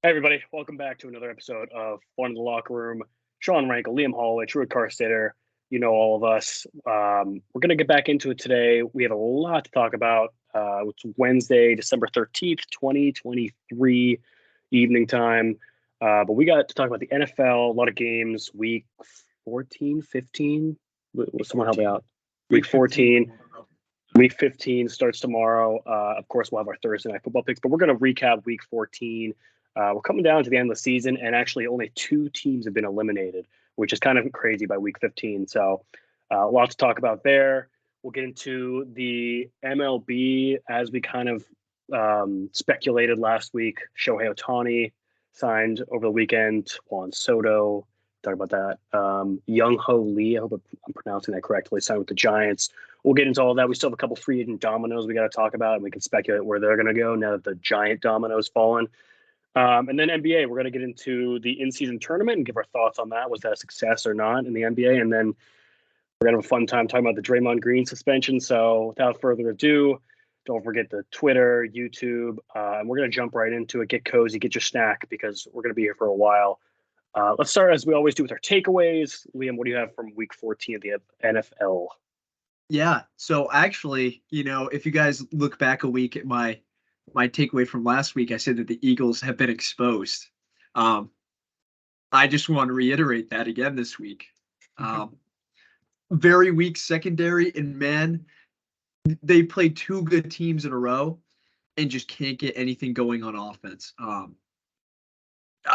Hey everybody, welcome back to another episode of Fun in the Locker Room. Sean Rankle, Liam Holloway, Truett Carstater, you know all of us. We're going to get back into it today. We have a lot to talk about. It's Wednesday, December 13th, 2023 evening time. But we got to talk about the NFL, a lot of games, week 14, 15. Will someone help me out? Week 14. Week 15 starts tomorrow. Of course, we'll have our Thursday night football picks, but we're going to recap week 14. We're coming down to the end of the season, and actually only two teams have been eliminated, which is kind of crazy by week 15. So lots to talk about there. We'll get into the MLB as we kind of speculated last week. Shohei Ohtani signed over the weekend. Juan Soto, talk about that. Young Ho Lee, I hope I'm pronouncing that correctly, signed with the Giants. We'll get into all of that. We still have a couple free agent dominoes we got to talk about, and we can speculate where they're going to go now that the giant domino's fallen. And then NBA, we're going to get into the in-season tournament and give our thoughts on that. Was that a success or not in the NBA? And then we're going to have a fun time talking about the Draymond Green suspension. So without further ado, don't forget the Twitter, YouTube, and we're going to jump right into it. Get cozy, get your snack, because we're going to be here for a while. Let's start, as we always do, with our takeaways. Liam, what do you have from week 14 of the NFL? Yeah. So actually, if you guys look back a week at my takeaway from last week, I said that the Eagles have been exposed. I just want to reiterate that again this week. Very weak secondary, and man, they played two good teams in a row and just can't get anything going on offense.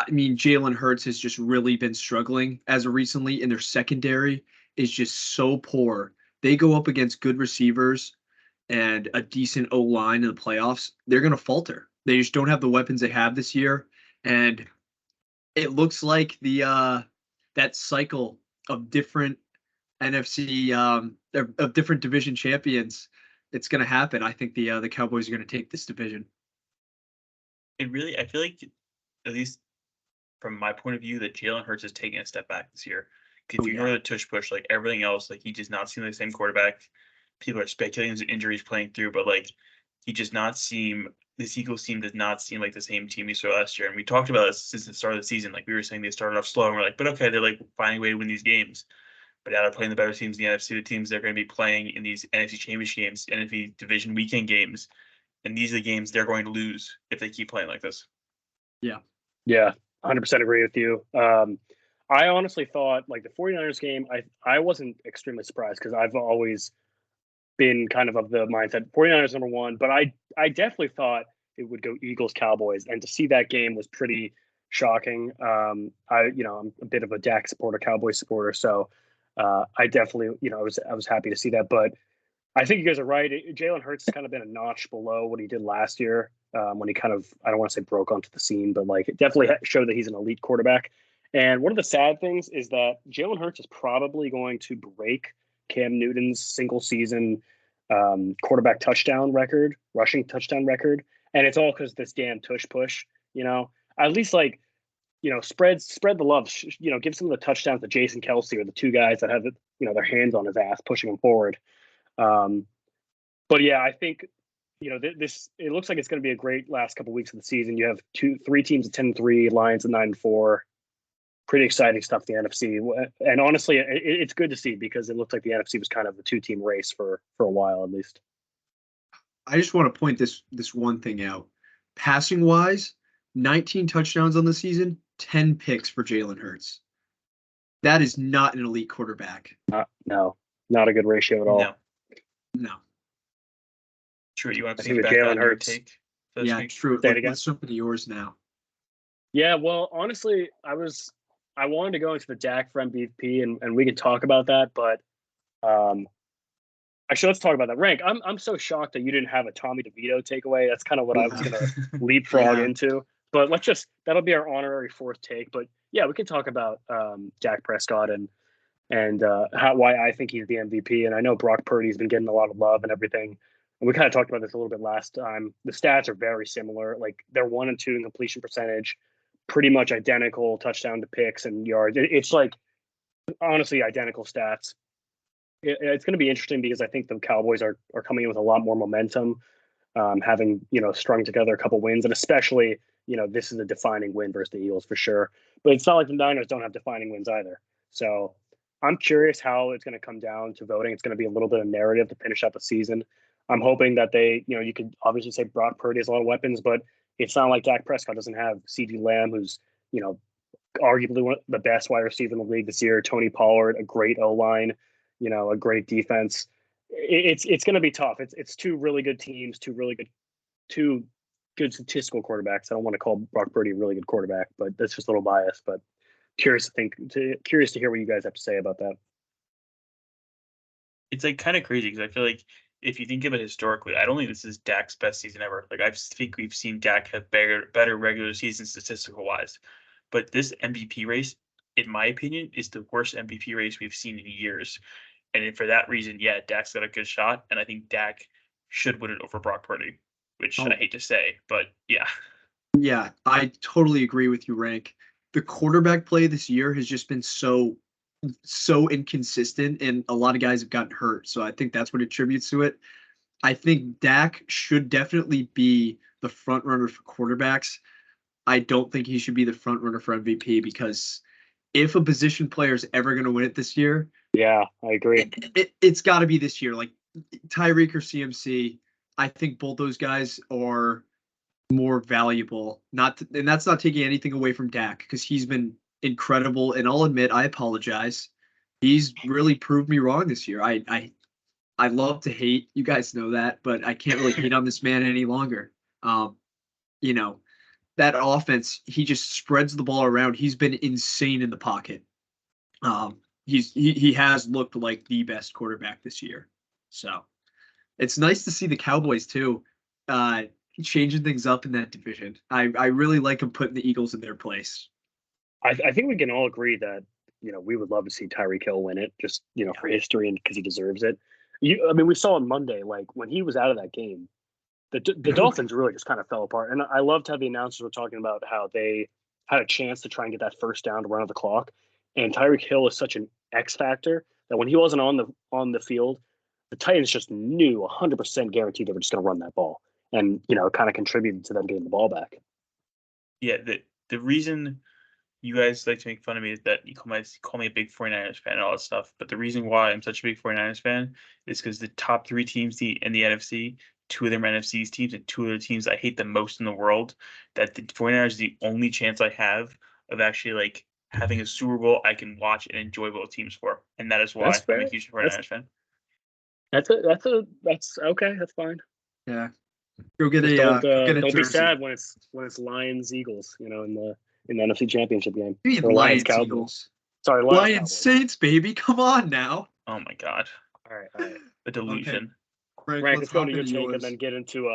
Jalen Hurts has just really been struggling as of recently, and their secondary is just so poor. They go up against good receivers and a decent O-line in the playoffs, they're going to falter. They just don't have the weapons they have this year. And it looks like that cycle of different NFC, of different division champions, it's going to happen. I think the Cowboys are going to take this division. I feel like, at least from my point of view, that Jalen Hurts is taking a step back this year. If you ignore the tush push, like everything else, like he does not seem like the same quarterback. People are speculating his injuries playing through, but like he does not seem. This Eagles team does not seem like the same team we saw last year. And we talked about this since the start of the season. Like we were saying, they started off slow, and we're like, but okay, they're like finding a way to win these games. But now they're playing the better teams in the NFC, the teams they're going to be playing in these NFC Championship games, NFC Division weekend games, and these are the games they're going to lose if they keep playing like this. Yeah, 100% agree with you. I honestly thought, like, the 49ers game, I wasn't extremely surprised because I've always been kind of the mindset 49ers number one, but I definitely thought it would go Eagles Cowboys, and to see that game was pretty shocking. I'm a bit of a Dak supporter, Cowboys supporter, so I definitely, I was happy to see that. But I think you guys are right. Jalen Hurts has kind of been a notch below what he did last year, when he kind of, I don't want to say broke onto the scene, but like it definitely showed that he's an elite quarterback. And one of the sad things is that Jalen Hurts is probably going to break Cam Newton's single season quarterback touchdown record, rushing touchdown record. And it's all because this damn tush push, at least like, spread the love, give some of the touchdowns to Jason Kelsey or the two guys that have, their hands on his ass, pushing him forward. But yeah, I think, it looks like it's going to be a great last couple of weeks of the season. You have three teams at 10-3, Lions at 9-4. Pretty exciting stuff, the NFC. And honestly, it's good to see because it looked like the NFC was kind of a two-team race for a while, at least. I just want to point this one thing out. Passing wise, 19 touchdowns on the season, 10 picks for Jalen Hurts. That is not an elite quarterback. No, not a good ratio at all. No. True. You want to see Jalen Hurts take? Yeah, true. Let's jump into yours now. Yeah, well, honestly, I wanted to go into the Dak for MVP, and we can talk about that, but actually, let's talk about that. Rank, I'm so shocked that you didn't have a Tommy DeVito takeaway. That's kind of what I was going to leapfrog into. But that'll be our honorary fourth take. But yeah, we can talk about Dak Prescott and why I think he's the MVP. And I know Brock Purdy's been getting a lot of love and everything. And we kind of talked about this a little bit last time. The stats are very similar. Like they're 1 and 2 in completion percentage, pretty much identical touchdown to picks and yards. It's like honestly identical stats. It's going to be interesting because I think the Cowboys are coming in with a lot more momentum, having strung together a couple wins, and especially this is a defining win versus the Eagles for sure. But it's not like the Niners don't have defining wins either. So I'm curious how it's going to come down to voting. It's going to be a little bit of narrative to finish out the season. I'm hoping that you could obviously say Brock Purdy has a lot of weapons, but it's not like Dak Prescott doesn't have CeeDee Lamb, who's, arguably one of the best wide receiver in the league this year. Tony Pollard, a great O-line, a great defense. It's going to be tough. It's two really good teams, two good statistical quarterbacks. I don't want to call Brock Purdy a really good quarterback, but that's just a little biased. But curious to hear what you guys have to say about that. It's like kind of crazy because I feel like if you think of it historically, I don't think this is Dak's best season ever. Like I think we've seen Dak have better regular season statistical wise, but this MVP race, in my opinion, is the worst MVP race we've seen in years. And for that reason, yeah, Dak's got a good shot, and I think Dak should win it over Brock Purdy, which I hate to say, but yeah. Yeah, I totally agree with you, Rank. The quarterback play this year has just been so inconsistent, and a lot of guys have gotten hurt. So I think that's what attributes to it. I think Dak should definitely be the front runner for quarterbacks. I don't think he should be the front runner for MVP because if a position player is ever going to win it this year, yeah, I agree. It's got to be this year. Like Tyreek or CMC, I think both those guys are more valuable. And that's not taking anything away from Dak because he's been incredible. And I'll admit, I apologize. He's really proved me wrong this year. I love to hate. You guys know that, but I can't really hate on this man any longer. That offense, he just spreads the ball around. He's been insane in the pocket. He has looked like the best quarterback this year. So it's nice to see the Cowboys too, changing things up in that division. I really like him putting the Eagles in their place. I think we can all agree that we would love to see Tyreek Hill win it, just for history and because he deserves it. We saw on Monday, like when he was out of that game, the Dolphins really just kind of fell apart. And I loved how the announcers were talking about how they had a chance to try and get that first down to run out the clock. And Tyreek Hill is such an X factor that when he wasn't on the field, the Titans just knew 100% guaranteed they were just going to run that ball, and kind of contributed to them getting the ball back. Yeah, the reason you guys like to make fun of me is that you call me a big 49ers fan and all that stuff. But the reason why I'm such a big 49ers fan is because the top three teams in the NFC, two of them are NFC's teams, and two of the teams I hate the most in the world, that the 49ers is the only chance I have of actually like having a Super Bowl I can watch and enjoy both teams for. And that is why I'm a huge 49ers fan. That's okay. That's fine. Yeah. Go get don't be sad when it's Lions Eagles, in the NFC Championship game. Or Lions Cowboys. Sorry, Lions Saints, baby. Come on now. Oh my God. All right. The delusion. Okay. Frank, let's go to your take and then get into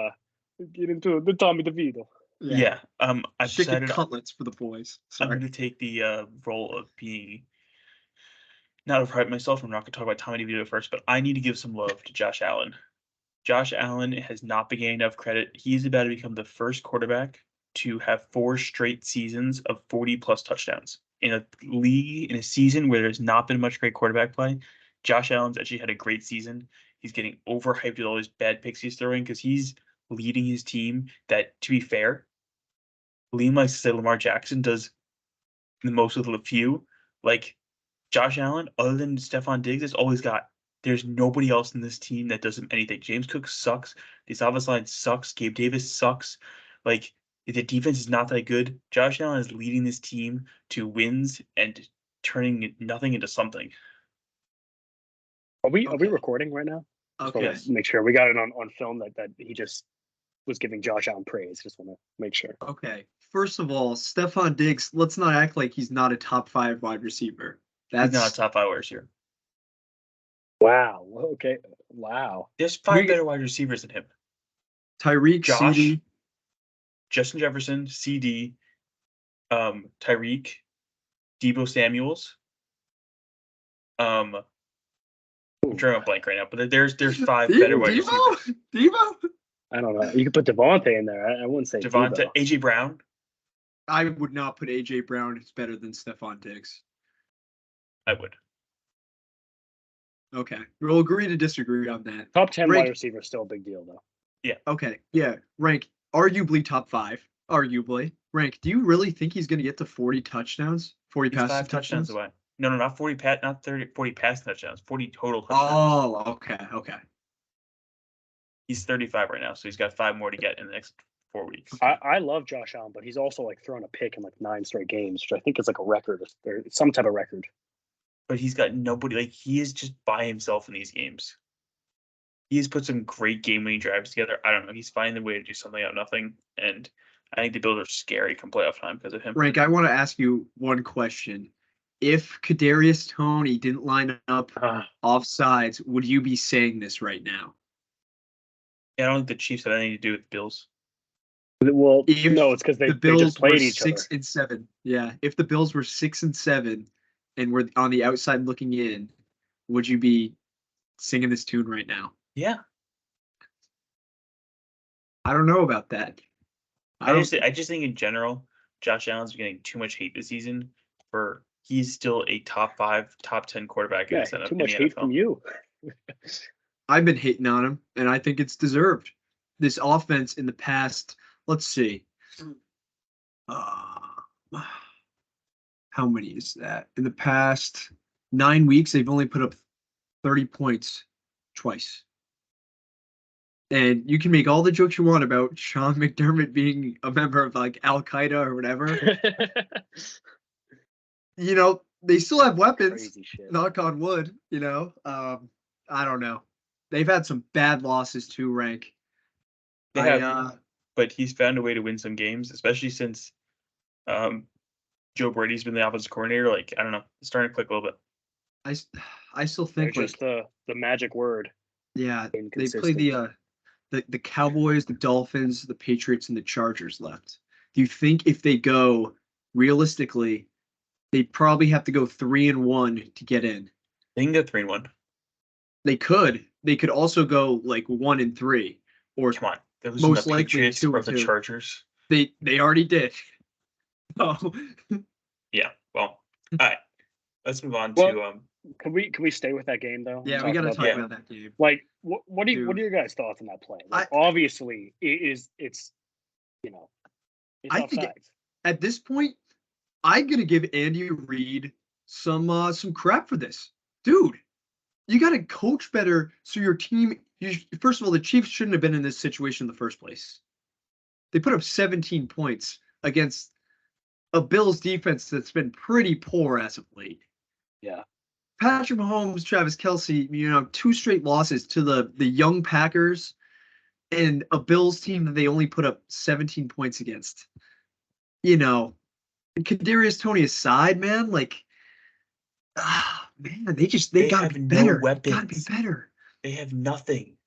the Tommy DeVito. Yeah. I've chicken cutlets for the boys. Sorry. I'm going to take the role of being not upright myself. I'm not going to talk about Tommy DeVito first, but I need to give some love to Josh Allen. Josh Allen has not been getting enough credit. He's about to become the first quarterback to have 4 straight seasons of 40-plus touchdowns. In a season where there's not been much great quarterback play, Josh Allen's actually had a great season. He's getting overhyped with all his bad picks he's throwing because he's leading his team that, to be fair, Liam likes to say Lamar Jackson does the most with a few. Like, Josh Allen, other than Stephon Diggs, has always got. There's nobody else in this team that does him anything. James Cook sucks. This offensive line sucks. Gabe Davis sucks. Like, the defense is not that good. Josh Allen is leading this team to wins and turning nothing into something. Are we recording right now? Okay. Let's make sure we got it on film that he just was giving Josh Allen praise. Just want to make sure. Okay. First of all, Stephon Diggs, let's not act like he's not a top 5 wide receiver. He's not a top 5 wide receiver. Wow. Okay. Wow. There's 5 better wide receivers than him. Tyreek, Josh, CD, Justin Jefferson, CD, Tyreek, Deebo Samuels. I'm drawing a blank right now, but there's 5 better wide receivers. Deebo? I don't know. You could put Devontae in there. I wouldn't say Devontae. Deebo. AJ Brown. I would not put AJ Brown. It's better than Stephon Diggs. I would. Okay. We'll agree to disagree on that. Top 10 wide receiver is still a big deal, though. Yeah. Okay. Yeah. Rank arguably top 5. arguably. Rank, do you really think he's going to get to 40 touchdowns? 40 He's passing 5 touchdowns touchdowns? away. No, not 40 not 30, 40 passing touchdowns, 40 total touchdowns. Oh, okay. He's 35 right now, so he's got 5 more to get in the next 4 weeks. I love Josh Allen, but he's also like thrown a pick in like 9 straight games, which I think is like a record or some type of record. But he's got nobody. Like, he is just by himself in these games. He has put some great game-winning drives together. I don't know. He's finding a way to do something out of nothing, and I think the Bills are scary come playoff time because of him. Rank, I want to ask you one question. If Kadarius Toney didn't line up offsides, would you be saying this right now? Yeah, I don't think the Chiefs have anything to do with the Bills. Well, If no, it's because they Bills just played were each other. 6-7. Yeah, if the Bills were 6-7 and we're on the outside looking in, would you be singing this tune right now? Yeah. I don't know about that. I just think in general, Josh Allen's getting too much hate this season. He's still a top 5, top 10 quarterback in Too much hate from you. I've been hating on him, and I think it's deserved. This offense in the past, let's see. How many is that? In the past 9 weeks, they've only put up 30 points twice. And you can make all the jokes you want about Sean McDermott being a member of like Al Qaeda or whatever. They still have weapons. Knock on wood. I don't know. They've had some bad losses too, Rank. But he's found a way to win some games, especially since Joe Brady's been the offensive coordinator. Like, I don't know, it's starting to click a little bit. I still think just the magic word. Yeah, they play the Cowboys, the Dolphins, the Patriots, and the Chargers left. Do you think if they go realistically, they probably have to go 3-1 to get in? They can go 3-1. They could. They could also go like 1-3, or come on, most likely Patriots 2-2. Or the Chargers. They already did. Oh. Yeah. Well, all right. Let's move on to. Can we stay with that game though? Yeah, we got to talk about that game. Like, what are your guys' thoughts on that play? Like, obviously, it's I think at this point, I'm gonna give Andy Reid some crap for this, dude. You got to coach better so your team. First of all, the Chiefs shouldn't have been in this situation in the first place. They put up 17 points against a Bills defense that's been pretty poor as of late. Yeah. Patrick Mahomes, Travis Kelce, 2 straight losses to the young Packers and a Bills team that they only put up 17 points against. Kadarius Toney aside, man, like, man, they gotta be better. Weapons. Gotta be better. They have nothing.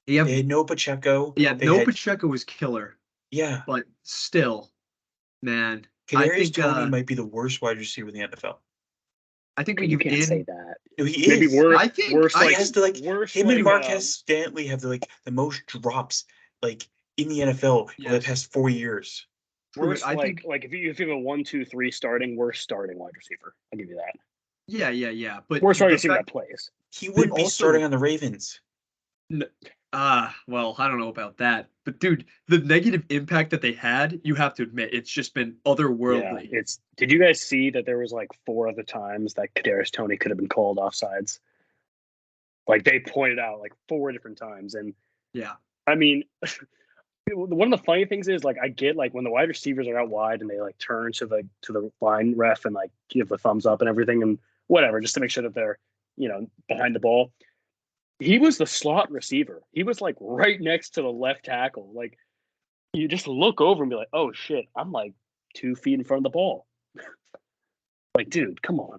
They had no Pacheco. Yeah, Pacheco was killer. Yeah. But still, man. Kadarius Toney might be the worst wide receiver in the NFL. I think you can't say that. No, he is. Maybe worse. I think worse. Him and Marquez Stanley have the most drops in the NFL for the past 4 years. Worse, I think if you have a 1, 2, 3 starting, worst starting wide receiver. I'll give you that. Yeah. But worst wide receiver that plays. He wouldn't be starting on the Ravens. Well, I don't know about that. But dude, the negative impact that they had, you have to admit, it's just been otherworldly. Yeah, did you guys see that there was 4 other times that Kadarius Toney could have been called offsides? Like, they pointed out 4 different times. And yeah. I mean, one of the funny things is I get when the wide receivers are out wide and they turn to the line ref and give the thumbs up and everything and whatever, just to make sure that they're, behind the ball. He was the slot receiver. He was right next to the left tackle. You just look over and be like, oh shit, I'm 2 feet in front of the ball. Dude, come on.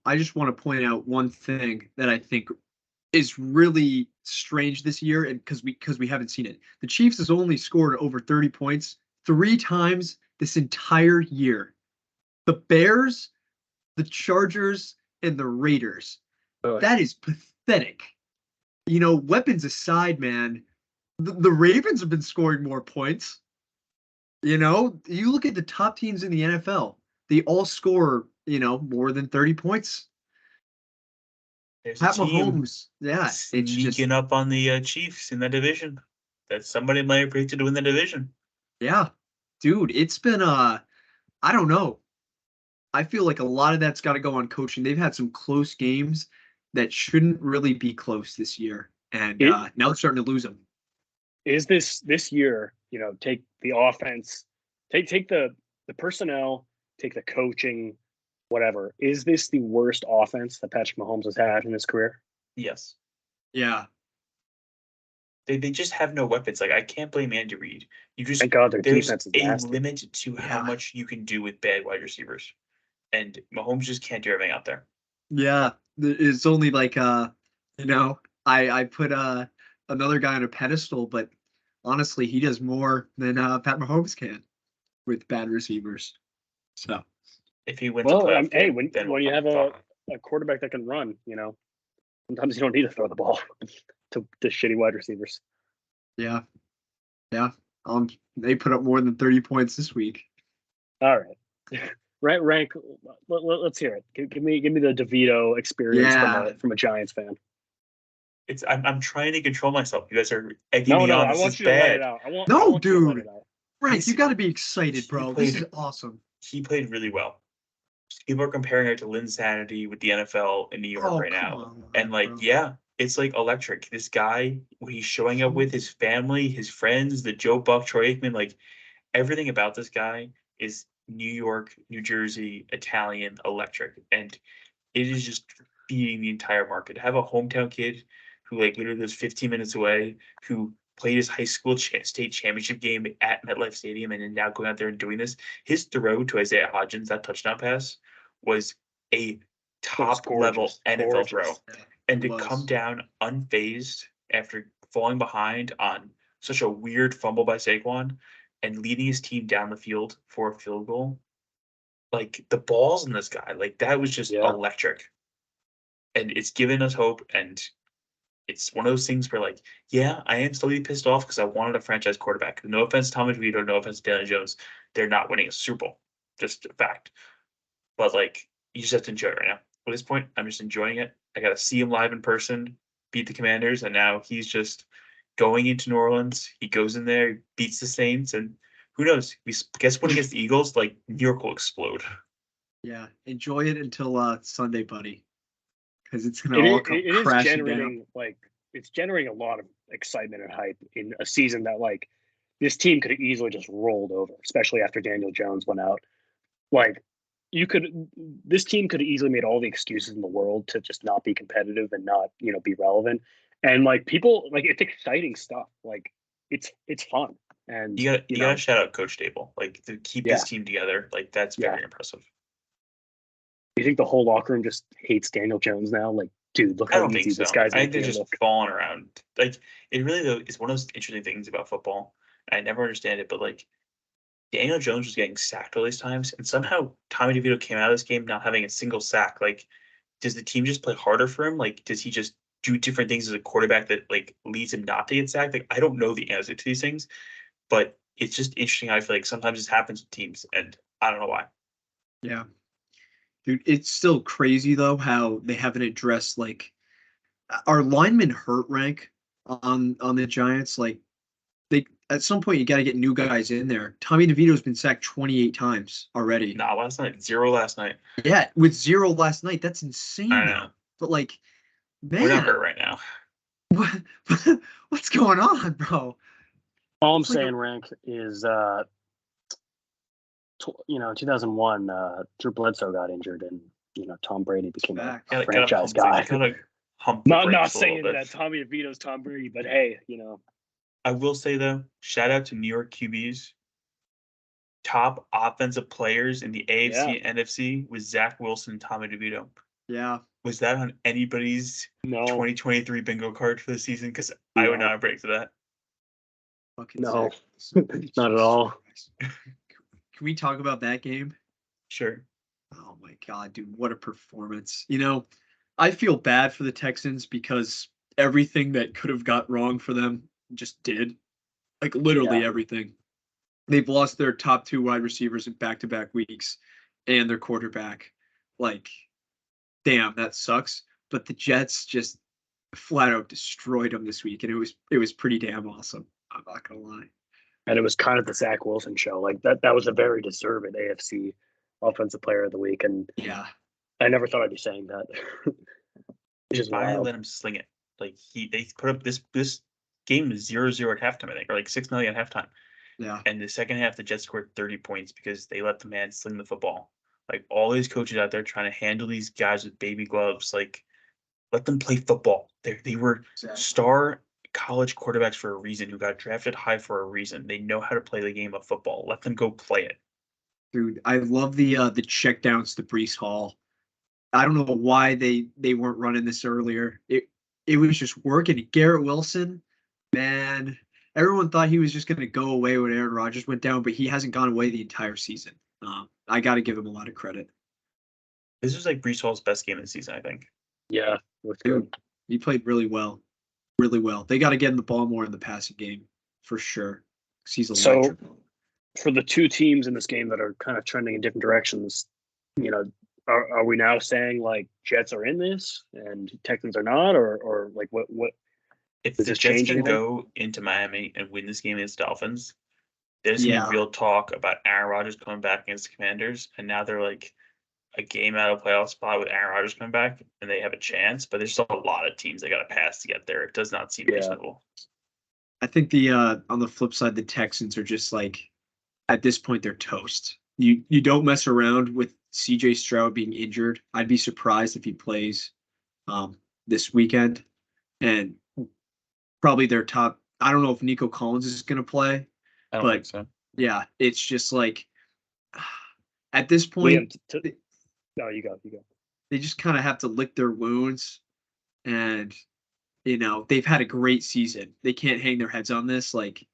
I just want to point out one thing that I think is really strange this year, and because we haven't seen it. The Chiefs has only scored over 30 points 3 times this entire year. The Bears, the Chargers, and the Raiders. That is pathetic. Weapons aside, man, the Ravens have been scoring more points. You look at the top teams in the NFL, they all score, more than 30 points. There's Pat Mahomes, it's sneaking up on the Chiefs in that division. That somebody might have predicted to win the division. Yeah, dude, it's been I don't know. I feel like a lot of that's got to go on coaching. They've had some close games that shouldn't really be close this year, and It now they're starting to lose them. is this year. Take the offense, take the personnel, take the coaching, whatever. Is this the worst offense that Patrick Mahomes has had in his career? Yes. Yeah, They just have no weapons. Like I can't blame Andy Reid. Thank God their There's defense is a nasty. limit to how yeah, much you can do with bad wide receivers, and Mahomes just can't do everything out there. yeah. It's only like I put another guy on a pedestal, but honestly, he does more than Pat Mahomes can with bad receivers. So If he wins a Well, playoff hey, game, then when you I'm have a talking. quarterback that can run, sometimes you don't need to throw the ball to shitty wide receivers. yeah, yeah. They put up more than 30 points this week. All right, rank. Let's hear it. Give me the DeVito experience Yeah, from a Giants fan. I'm trying to control myself. You guys are egging No, me no, on. I This is want you to let it bad. out. I no, want you to let dude. it out. Frank, you got to be excited, He bro. This is played awesome. he played really well. People are comparing it to Linsanity with the NFL in New York Oh, right come now. on, And like, bro. yeah, it's like electric. This guy, what he's showing up with, his family, his friends, the Joe Buck, Troy Aikman, like everything about this guy is New York, New Jersey, Italian, electric. And it is just feeding the entire market. To have a hometown kid who like literally lives 15 minutes away, who played his high school state championship game at MetLife Stadium, and then now going out there and doing this. His throw to Isaiah Hodgins, that touchdown pass, was a It was top level gorgeous, NFL throw. gorgeous. Yeah, And it to come was. down unfazed after falling behind on such a weird fumble by Saquon and leading his team down the field for a field goal, like the balls in this guy, like that was just Yeah, electric. And it's given us hope. And it's one of those things where, like, yeah, I am slightly pissed off because I wanted a franchise quarterback. No offense, Tommy DeVito, no offense, Daniel Jones. They're not winning a Super Bowl. Just a fact. But, like, you just have to enjoy it right now. At this point, I'm just enjoying it. I got to see him live in person, beat the Commanders, and now he's just going into New Orleans. He goes in there, beats the Saints, and who knows? We guess what against the Eagles, like, New York will explode. Yeah, enjoy it until Sunday, buddy, because it's gonna it all is, come it is crashing down. generating it's generating a lot of excitement and hype in a season that this team could have easily just rolled over, especially after Daniel Jones went out. Like you could this team could have easily made all the excuses in the world to just not be competitive and not, be relevant. And people it's exciting stuff. It's fun. And You gotta shout out Coach Dable. Like to keep yeah, this team together, like that's yeah. very impressive. You think the whole locker room just hates Daniel Jones now? Like, dude, look I how don't think easy this so. guy's I think they're making it just look. falling around. Like it really though is one of those interesting things about football. I never understand it, but like Daniel Jones was getting sacked all these times, and somehow Tommy DeVito came out of this game not having a single sack. Like, does the team just play harder for him? Like, does he just do different things as a quarterback that like leads him not to get sacked? Like, I don't know the answer to these things, but it's just interesting. I feel like sometimes this happens with teams, and I don't know why. Yeah, dude, it's still crazy though how they haven't addressed like our linemen hurt rank on the Giants. Like they at some point you got to get new guys in there. Tommy DeVito's been sacked 28 times already. Not last night. Zero last night. Yeah, with 0 last night. That's insane I know. now. But like, We're not man, hurt right now. what, what's going on, bro? All I'm It's like saying, Rank, is 2001, Drew Bledsoe got injured, and Tom Brady became a facts. Gotta franchise hump things. guy. Gotta hump the Not brakes a little saying bit. that Tommy DeVito's Tom Brady, but hey, I will say though, shout out to New York QBs. Top offensive players in the yeah, AFC and NFC with Zach Wilson and Tommy DeVito. Yeah, Was that on anybody's no, 2023 bingo card for the season? Because I would no, not break to that. fucking no, Zach Wilson. not at Jesus all. Christ. Can we talk about that game? Sure. Oh my God, dude, what a performance. I feel bad for the Texans because everything that could have got wrong for them just did. Like Yeah, literally everything. They've lost their top two wide receivers in back-to-back weeks and their quarterback. Like, damn, that sucks. But the Jets just flat out destroyed them this week, and it was pretty damn awesome. I'm not gonna lie. And it was kind of the Zach Wilson show. Like that was a very deserved AFC Offensive Player of the Week, and Yeah. I never thought I'd be saying that. Which is I wild. let him sling it. Like they put up this game was 0-0 at halftime, I think, or like 6-0 at halftime. Yeah. And the second half, the Jets scored 30 points because they let the man sling the football. Like all these coaches out there trying to handle these guys with baby gloves, like let them play football. They were star college quarterbacks for a reason who got drafted high for a reason. They know how to play the game of football. Let them go play it. Dude, I love the checkdowns to Brees Hall. I don't know why they weren't running this earlier. It was just working. Garrett Wilson, man, everyone thought he was just going to go away when Aaron Rodgers went down, but he hasn't gone away the entire season. I got to give him a lot of credit. This was like Brees Hall's best game of the season, I think. Yeah, it was Dude, good. he played really well. Really well. They got to get him the ball more in the passing game, for sure. 'Cause he's electric. So for the two teams in this game that are kind of trending in different directions, you know, are we now saying like Jets are in this and Texans are not, or like what If Does the this Jets change can anything? go into Miami and win this game against the Dolphins, there's gonna be real talk about Aaron Rodgers coming back against the Commanders, and now they're like a game out of playoff spot with Aaron Rodgers coming back, and they have a chance. But there's still a lot of teams they got to pass to get there. It does not seem reasonable. I think the on the flip side, the Texans are just like at this point they're toast. You don't mess around with CJ Stroud being injured. I'd be surprised if he plays this weekend. And probably their top. I don't know if Nico Collins is going to play, I don't think so. Yeah, it's just like at this Liam, point, no, you go. they just kind of have to lick their wounds, and they've had a great season. They can't hang their heads on this. Like,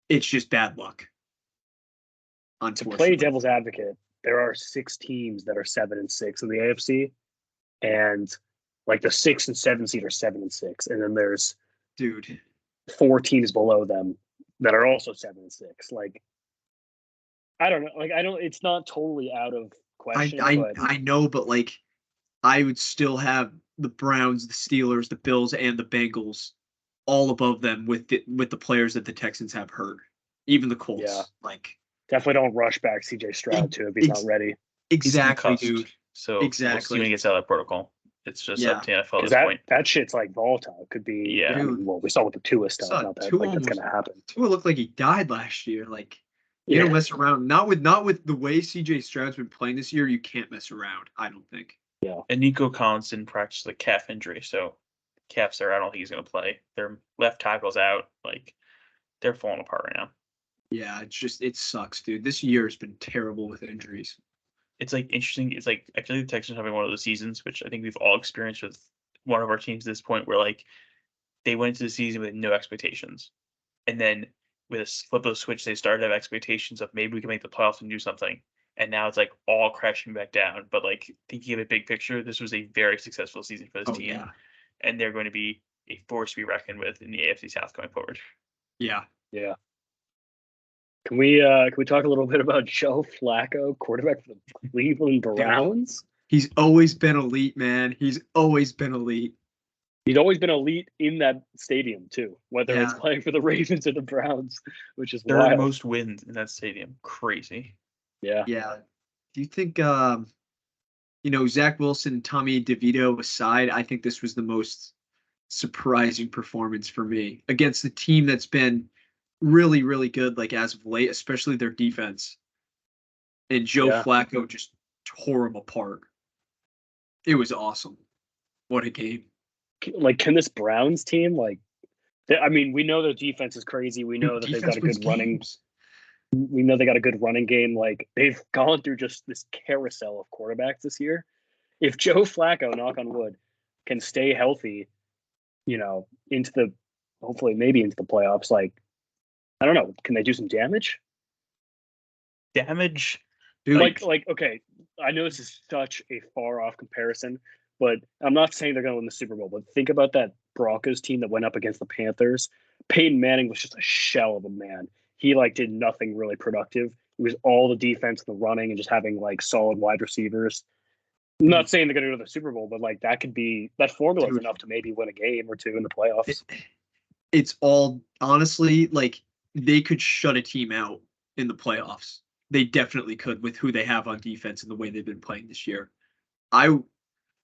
it's just bad luck. To play devil's advocate, there are 6 teams that are 7-6 in the AFC, and like the 6 and 7 seed are 7-6, and then there's 4 teams below them that are also 7-6. Like, I don't know. Like, I don't. It's not totally out of question. I know, but like, I would still have the Browns, the Steelers, the Bills, and the Bengals all above them with the players that the Texans have hurt. Even the Colts. Yeah. Like, definitely don't rush back CJ Stroud too if he's not ready. Exactly, dude. So we'll see when he gets out of that protocol. It's just up to NFL at this point. That shit's like volatile. It could be. Yeah. I mean, well, we saw with the Tua stuff. Not that like that's gonna happen. Tua looked like he died last year. Like, you don't mess around. Not with the way CJ Stroud's been playing this year. You can't mess around. I don't think. Yeah. And Nico Collins didn't practice the calf injury, so calf's there. I don't think he's gonna play. Their left tackle's out. Like, they're falling apart right now. Yeah, it sucks, dude. This year has been terrible with injuries. It's like interesting. It's like I feel like the Texans are having one of those seasons, which I think we've all experienced with one of our teams at this point, where like they went into the season with no expectations, and then with a flip of the switch, they started to have expectations of maybe we can make the playoffs and do something, and now it's like all crashing back down. But like thinking of a big picture, this was a very successful season for this team, and they're going to be a force to be reckoned with in the AFC South going forward. Yeah. Yeah. Can we talk a little bit about Joe Flacco, quarterback for the Cleveland Browns? He's always been elite, man. He's always been elite. He's always been elite in that stadium too, whether it's playing for the Ravens or the Browns, which is third wild. most wins in that stadium. Crazy. Yeah. Yeah. Do you think Zach Wilson and Tommy DeVito aside, I think this was the most surprising performance for me against the team that's been really, really good, like as of late, especially their defense. And Joe Flacco just tore them apart. It was awesome. What a game. Like, can this Browns team, like, I mean, we know their defense is crazy. We know that they've got a good running. We know they got a good running game. Like, they've gone through just this carousel of quarterbacks this year. If Joe Flacco, knock on wood, can stay healthy, into the, hopefully maybe into the playoffs, like, I don't know, can they do some damage? Damage? Dude. Like, okay, I know this is such a far off comparison, but I'm not saying they're going to win the Super Bowl, but think about that Broncos team that went up against the Panthers. Peyton Manning was just a shell of a man. He did nothing really productive. It was all the defense, the running, and just having solid wide receivers. I'm not saying they're going to go to the Super Bowl, but that could be, that formula is enough to maybe win a game or two in the playoffs. It's all, honestly, they could shut a team out in the playoffs. They definitely could with who they have on defense and the way they've been playing this year. I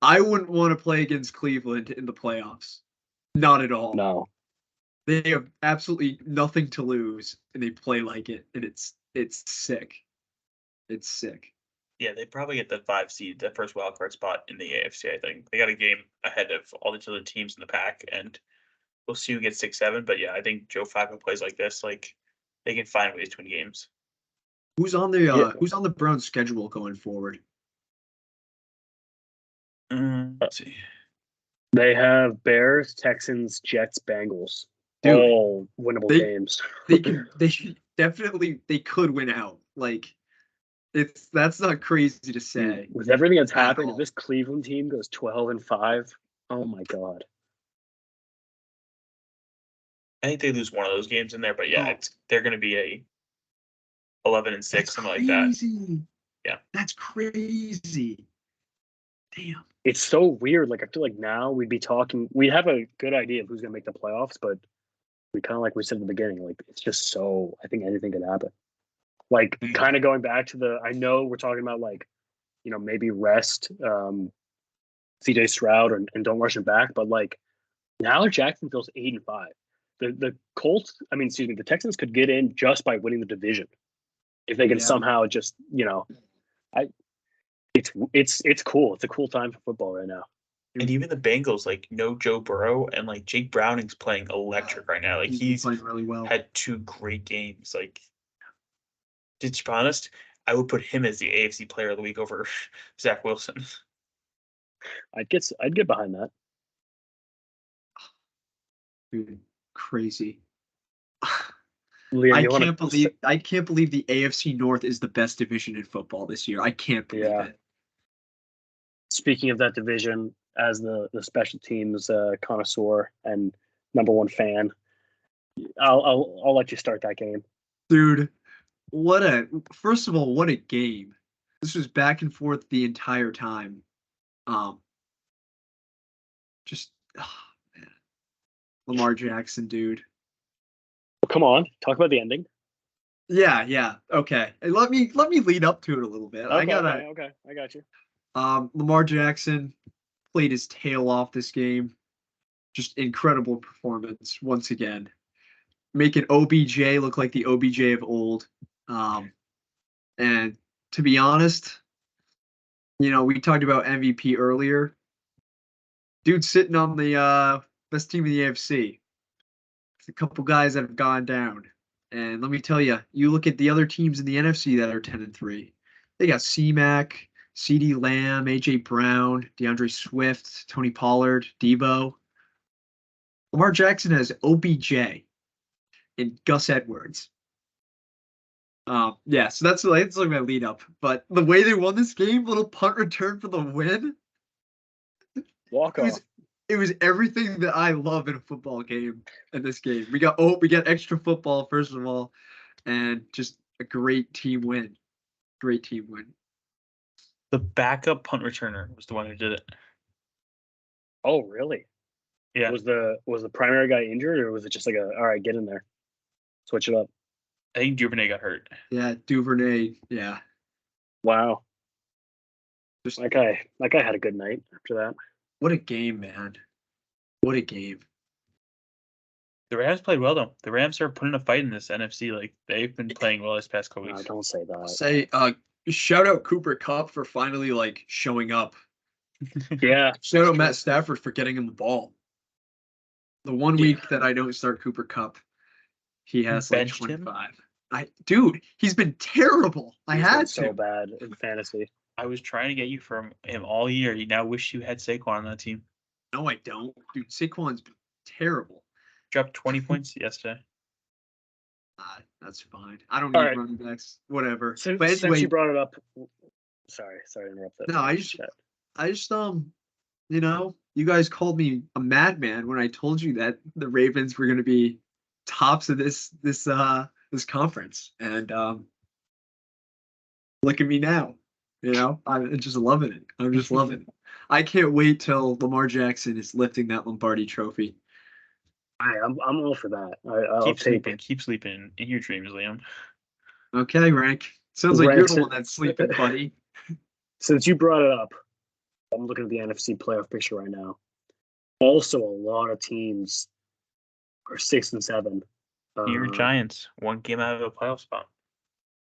wouldn't want to play against Cleveland in the playoffs. Not at all. No. They have absolutely nothing to lose, and they play like it, and it's sick. It's sick. Yeah, they probably get the 5 seed, the first wild card spot in the AFC. I think they got a game ahead of all these other teams in the pack, and we'll see who gets 6-7. But yeah, I think Joe Flacco plays like this. Like they can find ways to win games. Who's on the Browns schedule going forward? Let's see. They have Bears, Texans, Jets, Bengals. Dude, all winnable games. They could win out. Like that's not crazy to say. With everything that's happened, if this Cleveland team goes 12-5, oh my God. I think they lose one of those games in there, but yeah, they're going to be a 11-6, something like that. Yeah, that's crazy. Damn, it's so weird. Like I feel like now we'd have a good idea of who's going to make the playoffs, but we kind of like we said in the beginning, like it's just so. I think anything could happen. Like kind of going back to I know we're talking about like, maybe rest CJ Stroud and don't rush him back, but like now Jacksonville's 8-5. The Colts, the Texans could get in just by winning the division if they can somehow just, it's cool. It's a cool time for football right now. And even the Bengals, like no Joe Burrow and like Jake Browning's playing electric right now. Like he's playing really well. Had 2 great games. Like, to be honest, I would put him as the AFC Player of the Week over Zach Wilson. I'd get behind that. Dude, crazy. Liam, I can't believe the AFC North is the best division in football this year. I can't believe it. Speaking of that division, as the special teams connoisseur and #1 fan, I'll let you start that game. Dude, first of all, what a game. This was back and forth the entire time. Man. Lamar Jackson, dude. Well, come on, talk about the ending. Yeah. Okay. Let me lead up to it a little bit. Okay, I got you. Lamar Jackson played his tail off this game. Just incredible performance once again. Making OBJ look like the OBJ of old. And to be honest, we talked about MVP earlier. Dude sitting on the best team in the AFC. There's a couple guys that have gone down. And let me tell you, you look at the other teams in the NFC that are 10-3. They got C-Mac, CeeDee Lamb, AJ Brown, DeAndre Swift, Tony Pollard, Debo. Lamar Jackson has OBJ and Gus Edwards. So that's like my lead up. But the way they won this game, little punt return for the win. Walk off. It was everything that I love in a football game in this game. We got extra football, first of all, and just a great team win. Great team win. The backup punt returner was the one who did it. Oh, really? Yeah. Was the primary guy injured, or was it just like all right, get in there, switch it up? I think Duvernay got hurt. Yeah, Duvernay. Yeah. Wow. Just that guy had a good night after that. What a game, man. What a game. The Rams played well, though. The Rams are putting a fight in this NFC. Like, they've been playing well this past couple weeks. Don't say that. Say, shout out Cooper Kupp for finally, showing up. Yeah. Shout out Matt Stafford for getting him the ball. The one week that I don't start Cooper Kupp, he has, 25. Dude, he's been terrible. He's been so bad in fantasy. I was trying to get you from him all year. You now wish you had Saquon on that team. No, I don't. Dude, Saquon's been terrible. Dropped 20 points yesterday. That's fine. I don't need running backs. Whatever. Since you brought it up, sorry to interrupt that. No, I just you guys called me a madman when I told you that the Ravens were going to be tops of this conference, and look at me now. I'm just loving it. I'm just loving it. I can't wait till Lamar Jackson is lifting that Lombardi trophy. I'm all for that. I'll take it. Keep sleeping in your dreams, Liam. Okay, Rank. Sounds like you're the one that's sleeping, buddy. Since you brought it up, I'm looking at the NFC playoff picture right now. Also, a lot of teams are 6 and 7. Your Giants, one game out of a playoff spot.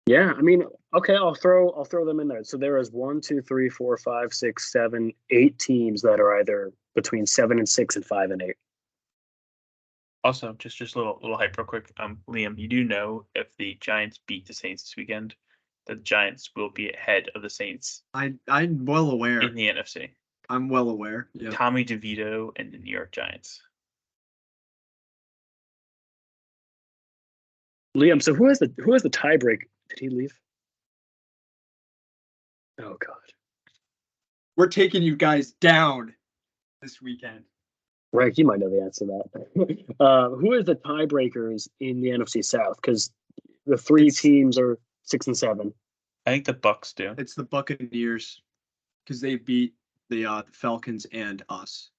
Yeah, I mean, okay, I'll throw them in there. So there is 1, 2, 3, 4, 5, 6, 7, 8 teams that are either between 7 and 6 and 5 and 8. Also, just a little hype real quick. Liam, you do know if the Giants beat the Saints this weekend, the Giants will be ahead of the Saints. I'm well aware. In the NFC. I'm well aware. Yeah. Tommy DeVito and the New York Giants. Liam, so who has the tiebreak? Did he leave? Oh God. We're taking you guys down this weekend. Right, you might know the answer to that. Who is the tiebreakers in the NFC South? Because the three teams are 6 and 7. I think the Bucks do. It's the Buccaneers because they beat the Falcons and us.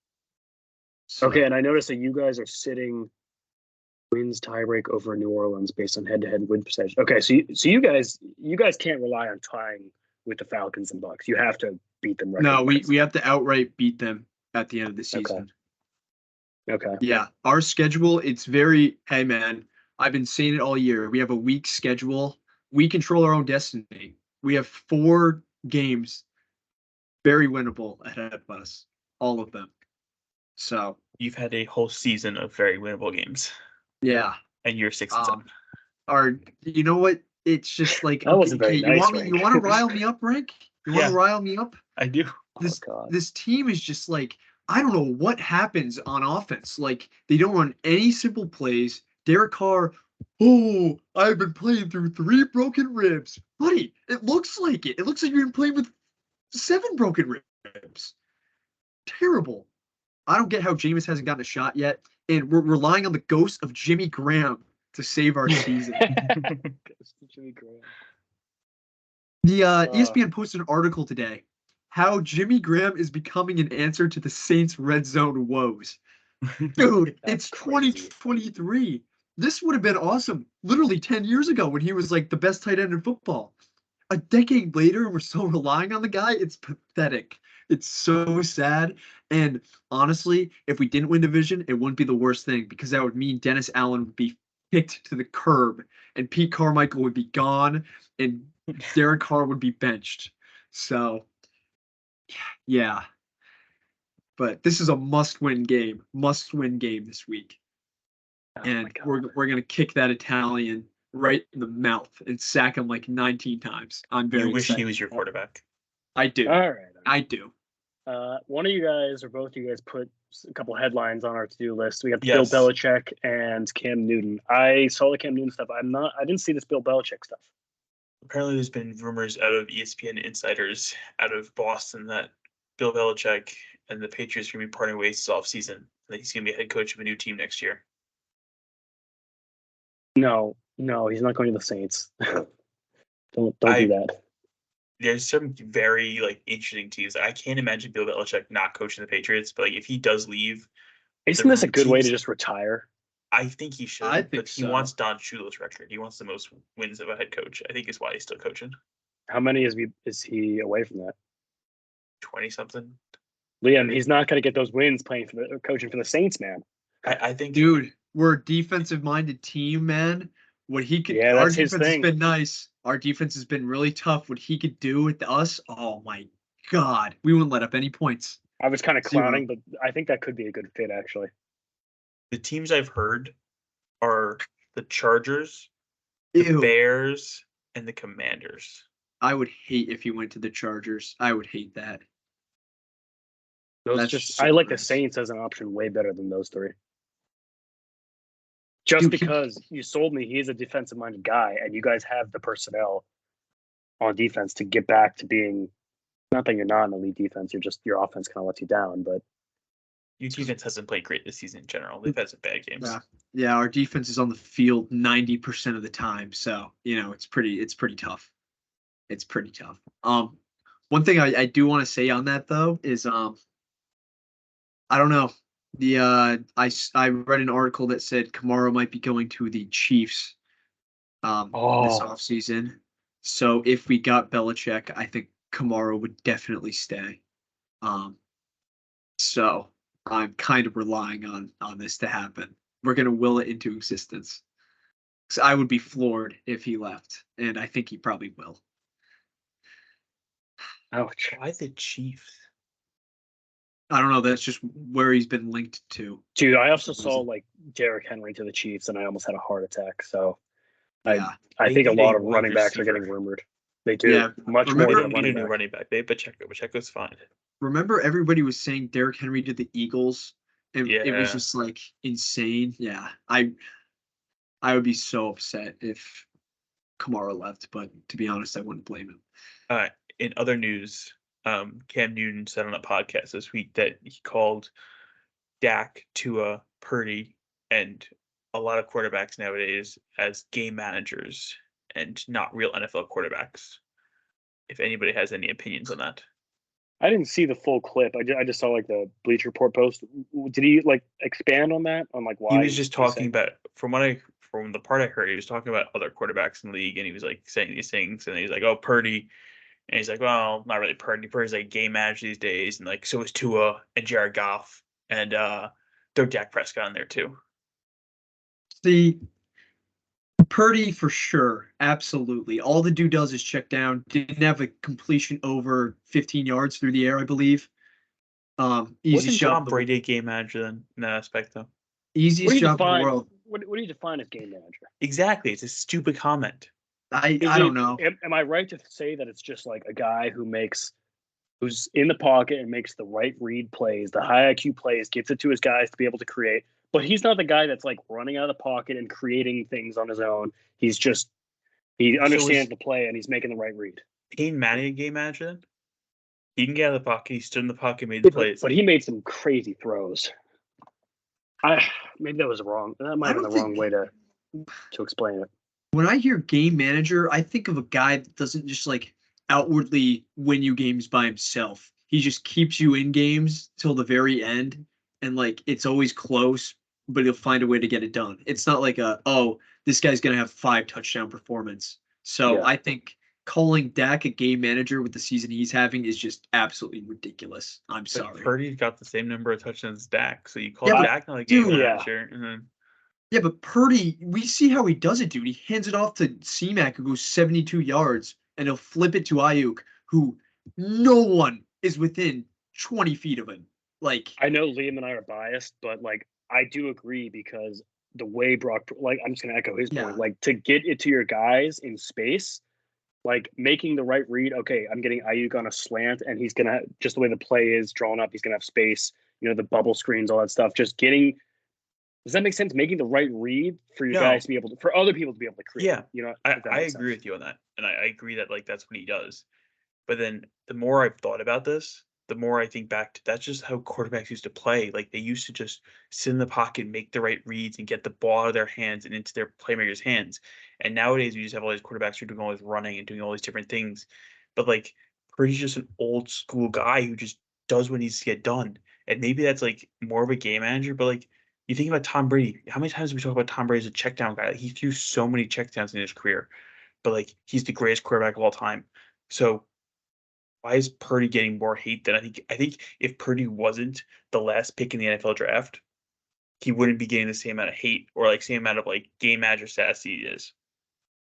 So. Okay, and I noticed that you guys are sitting wins tiebreak over New Orleans based on head-to-head win percentage. Okay, so you guys can't rely on tying with the Falcons and Bucks. You have to beat them. No, we have to outright beat them at the end of the season. Okay. Yeah, our schedule, it's very, hey man, I've been saying it all year. We have a weak schedule. We control our own destiny. We have 4 games very winnable ahead of us, all of them. So you've had a whole season of very winnable games. Yeah. And you're 6 and 7. You know what? It's just like, that wasn't very nice, you want to rile me up, Rank? You want to rile me up? I do. This team is just like, I don't know what happens on offense. Like, they don't run any simple plays. Derek Carr, I've been playing through 3 broken ribs. Buddy, it looks like it. It looks like you've been playing with 7 broken ribs. Terrible. I don't get how Jameis hasn't gotten a shot yet. And we're relying on the ghost of Jimmy Graham to save our season. Ghost of Jimmy Graham. The ESPN posted an article today. How Jimmy Graham is becoming an answer to the Saints' red zone woes. Dude, it's 2023. This would have been awesome literally 10 years ago when he was like the best tight end in football. A decade later, and we're still relying on the guy. It's pathetic. It's so sad. And honestly, if we didn't win division, it wouldn't be the worst thing because that would mean Dennis Allen would be kicked to the curb and Pete Carmichael would be gone and Derek Carr would be benched. So, yeah. But this is a must-win game. Must-win game this week. And we're going to kick that Italian right in the mouth and sack him like 19 times. I'm very You wish excited. he was your quarterback. I do. All right. I do. One of you guys or both of you guys put a couple headlines on our to-do list. We got Bill Belichick and Cam Newton. I saw the Cam Newton stuff. I didn't see this Bill Belichick stuff. Apparently, there's been rumors out of ESPN insiders out of Boston that Bill Belichick and the Patriots are going to be parting ways this offseason. That he's going to be head coach of a new team next year. No, he's not going to the Saints. don't do that. There's some very interesting teams. I can't imagine Bill Belichick not coaching the Patriots, but if he does leave, isn't this a good way to just retire? I think he should. I think he wants Don Shula's record. He wants the most wins of a head coach. I think is why he's still coaching. How many is he away from that? 20-something. Liam, he's not going to get those wins coaching for the Saints, man. I think, dude, we're a defensive-minded team, man. What he could, our defense has been nice. Our defense has been really tough. What he could do with us, oh my God, we wouldn't let up any points. I was kind of clowning, but I think that could be a good fit, actually. The teams I've heard are the Chargers, the Bears, and the Commanders. I would hate if he went to the Chargers. I would hate that. I like the Saints as an option way better than those 3. Just because you sold me, he's a defensive-minded guy, and you guys have the personnel on defense to get back to being. Not that you're not an elite defense, your offense kind of lets you down, but your defense hasn't played great this season in general. They've had some bad games. Yeah, our defense is on the field 90% of the time, so it's pretty tough. It's pretty tough. One thing I do want to say on that though is I don't know. I read an article that said Kamara might be going to the Chiefs this offseason. So if we got Belichick, I think Kamara would definitely stay. So I'm kind of relying on this to happen. We're gonna will it into existence. So I would be floored if he left, and I think he probably will. Ouch. Why the Chiefs? I don't know. That's just where he's been linked to. Dude, I also saw like Derrick Henry to the Chiefs, and I almost had a heart attack. So Yeah. I think a They lot need of a running wide backs are receiver. getting rumored. They do Yeah, much They more remember- than don't a need a running new back. running back. They Pacheco. Pacheco's fine. Remember, everybody was saying Derrick Henry to the Eagles, and it was Yeah. just like insane. Yeah, I would be so upset if Kamara left, but to be honest, I wouldn't blame him. In other news, Cam Newton said on a podcast this week that he called Dak, Tua, Purdy, and a lot of quarterbacks nowadays as game managers and not real NFL quarterbacks. If anybody has any opinions on that. I didn't see the full clip. I just saw like the Bleacher Report post. Did he like expand on that? On like why He was just talking saying about from the part I heard, he was talking about other quarterbacks in the league, and he was like saying these things, and he's like, "Oh, Purdy," and he's like, "Well, not really Purdy. Purdy's like game manager these days, and like so is Tua and Jared Goff, and throw Dak Prescott in there too." See, Purdy for sure, absolutely. All the dude does is check down. Didn't have a completion over 15 yards through the air, I believe. Easiest Wasn't job. Tom Brady a game manager then in that aspect though? Easiest job in the world. What do you define as game manager? Exactly, it's a stupid comment. I don't know. Am I right to say that it's just like a guy who's in the pocket and makes the right read plays, the high IQ plays, gets it to his guys to be able to create, but he's not the guy that's like running out of the pocket and creating things on his own. He understands the play and he's making the right read. Peyton Manning a game manager then? He can get out of the pocket. He stood in the pocket, made the plays. But he made some crazy throws. Maybe that was wrong. That might have been the wrong way to explain it. When I hear game manager, I think of a guy that doesn't just like outwardly win you games by himself. He just keeps you in games till the very end, and like it's always close, but he'll find a way to get it done. It's not like this guy's gonna have 5 touchdown performance. So Yeah. I think calling Dak a game manager with the season he's having is just absolutely ridiculous. I'm sorry. But Purdy's got the same number of touchdowns as Dak, so you call Yeah, Dak not a game dude, manager, and then Yeah, but Purdy, we see how he does it, dude. He hands it off to C-Mac, who goes 72 yards, and he'll flip it to Ayuk, who no one is within 20 feet of him. Like, I know Liam and I are biased, but like I do agree because the way Brock, like I'm just gonna echo his point, like to get it to your guys in space, like making the right read. Okay, I'm getting Ayuk on a slant, and he's gonna just the way the play is drawn up, he's gonna have space. You know, the bubble screens, all that stuff. Just getting. Does that make sense? Making the right read for you guys to be able to, for other people to be able to create. Yeah, you know, I agree with you on that, and I agree that like that's what he does. But then the more I've thought about this, the more I think back to that's just how quarterbacks used to play. Like they used to just sit in the pocket, make the right reads, and get the ball out of their hands and into their playmakers' hands. And nowadays we just have all these quarterbacks who are doing all this running and doing all these different things. But like Purdy's just an old school guy who just does what needs to get done. And maybe that's like more of a game manager, but like you think about Tom Brady. How many times do we talk about Tom Brady as a check down guy? Like, he threw so many checkdowns in his career, but like he's the greatest quarterback of all time. So why is Purdy getting more hate than I think? I think if Purdy wasn't the last pick in the NFL draft, he wouldn't be getting the same amount of hate or like same amount of like game manager status he is.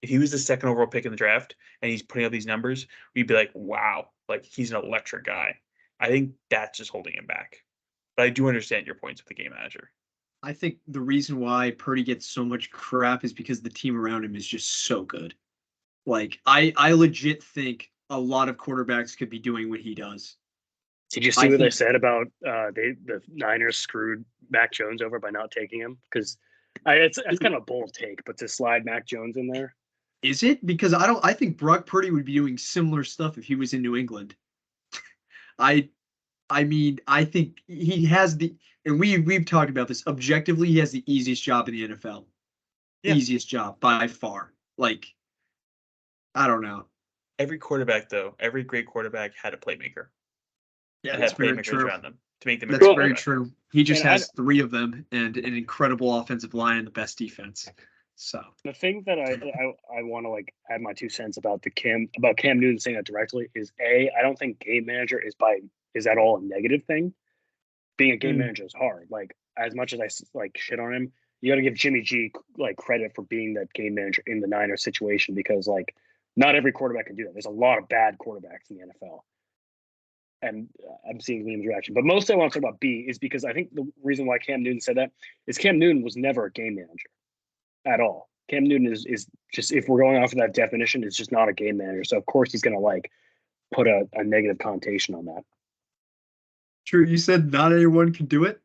If he was the second overall pick in the draft and he's putting up these numbers, we'd be like, wow, like he's an electric guy. I think that's just holding him back. But I do understand your points with the game manager. I think the reason why Purdy gets so much crap is because the team around him is just so good. Like, I legit think a lot of quarterbacks could be doing what he does. Did you see what they said about the Niners screwed Mac Jones over by not taking him? Because it's kind of a bold take, but to slide Mac Jones in there. Is it? Because I think Brock Purdy would be doing similar stuff if he was in New England. I mean, I think he has and we've talked about this. Objectively, he has the easiest job in the NFL. Yeah. Easiest job by far. Like, I don't know. Every quarterback, though, every great quarterback had a playmaker. Yeah, had playmakers around them to make them. That's Well, very true. He just and has 3 of them and an incredible offensive line and the best defense. So the thing that I want to like add my 2 cents about Cam Newton saying that directly is I don't think game manager is at all a negative thing. Being a game manager is hard. Like as much as I like shit on him, you got to give Jimmy G like credit for being that game manager in the Niners situation because like not every quarterback can do that. There's a lot of bad quarterbacks in the NFL. And I'm seeing Liam's reaction. But mostly I want to talk about B is because I think the reason why Cam Newton said that is Cam Newton was never a game manager at all. Cam Newton is just, if we're going off of that definition, is just not a game manager. So of course he's going to like put a negative connotation on that. true. You said not anyone can do it.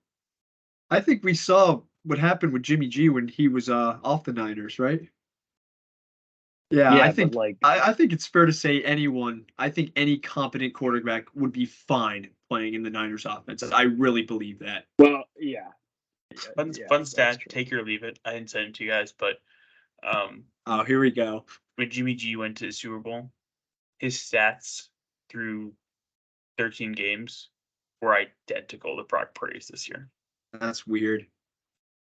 I think we saw what happened with Jimmy G when he was off the Niners, right? Yeah, I think like I think it's fair to say anyone. I think any competent quarterback would be fine playing in the Niners offense. I really believe that. well, yeah. Fun stat. Take it or leave it. I didn't send it to you guys, but Oh, here we go. when Jimmy G went to the Super Bowl, his stats through 13 games were identical to Brock Purdy's this year. That's weird.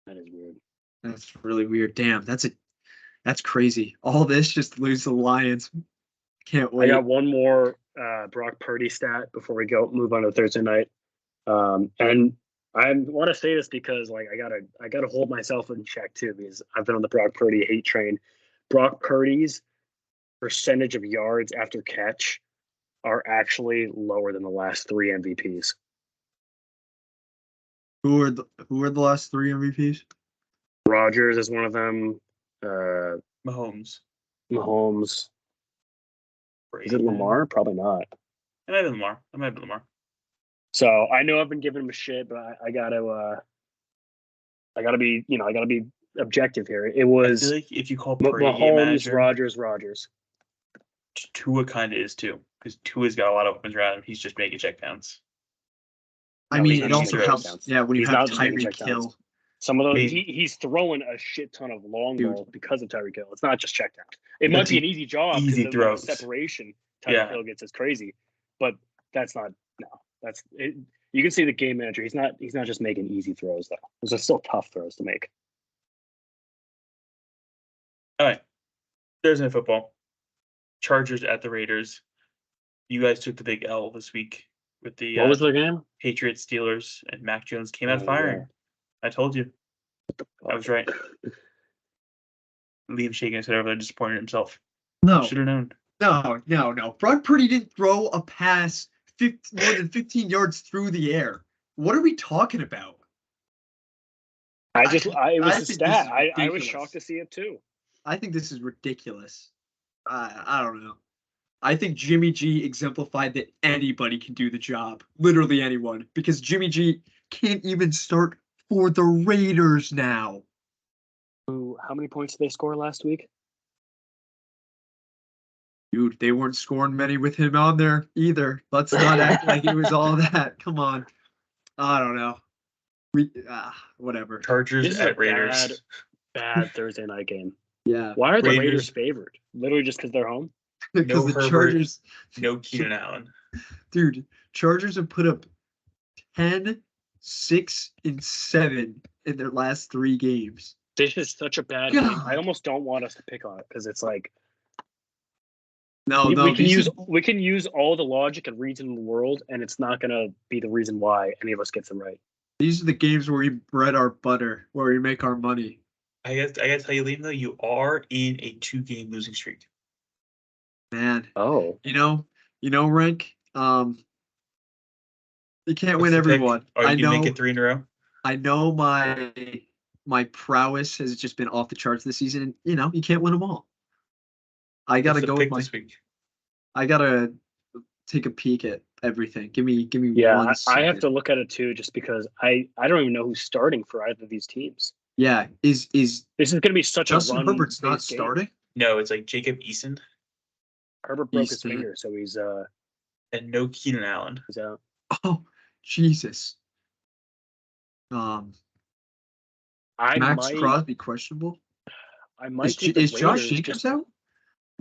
That is weird. That's really weird. Damn, that's crazy. All this just to lose the Lions. Can't wait. I got one more Brock Purdy stat before we move on to Thursday night. And I want to say this because like I gotta hold myself in check too because I've been on the Brock Purdy hate train. Brock Purdy's percentage of yards after catch are actually lower than the last 3 MVPs. Who are the last 3 MVPs? Rodgers is one of them. Mahomes. Mahomes. Is it Lamar? Probably not. It might be Lamar. So I know I've been giving him a shit, but I gotta be objective here. It I was feel like if you call Purdy game Mahomes, manager, Rodgers. Tua kind of is too, because Tua's got a lot of weapons around him. He's just making check downs. I No, mean, he's it not also making helps. checkdowns. Yeah, when you He's have not just making Tyreek checkdowns. Hill. Some of those Maybe. he's throwing a shit ton of long Dude. ball because of Tyreek Hill. It's not just checkdowns. It might be an easy job because easy the throws. separation Tyreek Yeah. Hill gets is crazy, but that's not. No, that's it. You can see the game manager. He's not just making easy throws though. Those are still tough throws to make. All right. Thursday Night Football. Chargers at the Raiders. You guys took the big L this week with the What was the game? Patriots, Steelers, and Mac Jones came out Oh, firing. yeah. I told you. I was right. Liam shaking his head over there, disappointed in himself. No, Should have known. no. Brock Purdy didn't throw a pass more than 15 yards through the air. What are we talking about? It was I a think this stat. is I was ridiculous. shocked to see it too. I think this is ridiculous. I don't know. I think Jimmy G exemplified that anybody can do the job. Literally anyone. Because Jimmy G can't even start for the Raiders now. How many points did they score last week? Dude, they weren't scoring many with him on there either. Let's not act like it was all that. Come on. I don't know. Whatever. Chargers This is at a Raiders. bad Thursday night game. Yeah. Why are the Raiders- Raiders favored? Literally just because they're home? Because No the Herbert. Chargers, No Keenan Allen. dude, Chargers have put up 10, 6, and 7 in their last 3 games. This is such a bad game. I almost don't want us to pick on it because it's like No, we can use all the logic and reason in the world, and it's not gonna be the reason why any of us gets them right. these are the games where we bread our butter, where we make our money. I gotta tell you, Liam, though, you are in a 2-game losing streak. Man, Oh, you know, Rank. You can't What's win the pick? everyone. Are you I gonna know. make it 3 in a row? I know my prowess has just been off the charts this season. And, you can't win them all. I gotta What's the go pick with this week. I gotta take a peek at everything. Give me yeah. one I second. have to look at it too, just because I don't even know who's starting for either of these teams. Yeah, is This is gonna be such Justin a run. Herbert's not game. starting? No, it's like Jacob Eason Herbert broke his Easton. finger, so he's and no Keenan Allen. out. Oh, Jesus. I Max might. Crosby questionable. I might. Is take the Josh Raiders Jacobs just- out?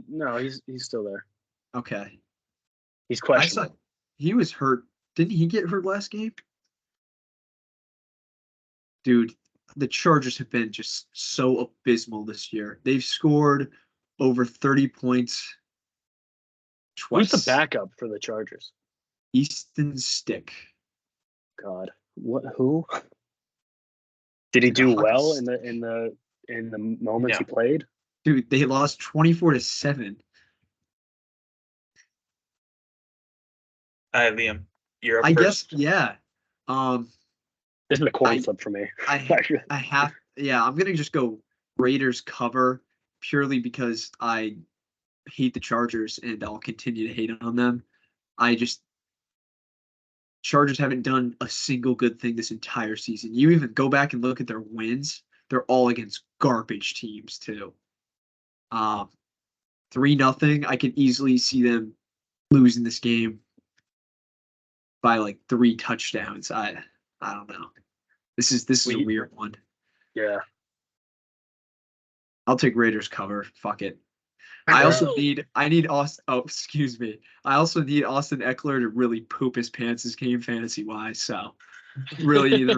No, he's still there. Okay. He's I questionable. saw he was hurt. Didn't he get hurt last game? Dude, the Chargers have been just so abysmal this year. They've scored over 30 points Who's twice. the backup for the Chargers? Easton Stick. God, what? Who? Did he Dude, do the well Hawks- in the moments he No. played? Dude, they lost 24-7. All right, Liam, you're up I guess, first. yeah. This is a coin I- flip for me. I have, yeah, I'm gonna just go Raiders cover purely because I hate the Chargers and I'll continue to hate on them. Chargers haven't done a single good thing this entire season. You even go back and look at their wins; they're all against garbage teams too. 3-0. I can easily see them losing this game by like 3 touchdowns. I don't know. This is a weird one. Yeah. I'll take Raiders cover. Fuck it. I need Austin. Oh, excuse me. I also need Austin Eckler to really poop his pants this game fantasy wise. So really need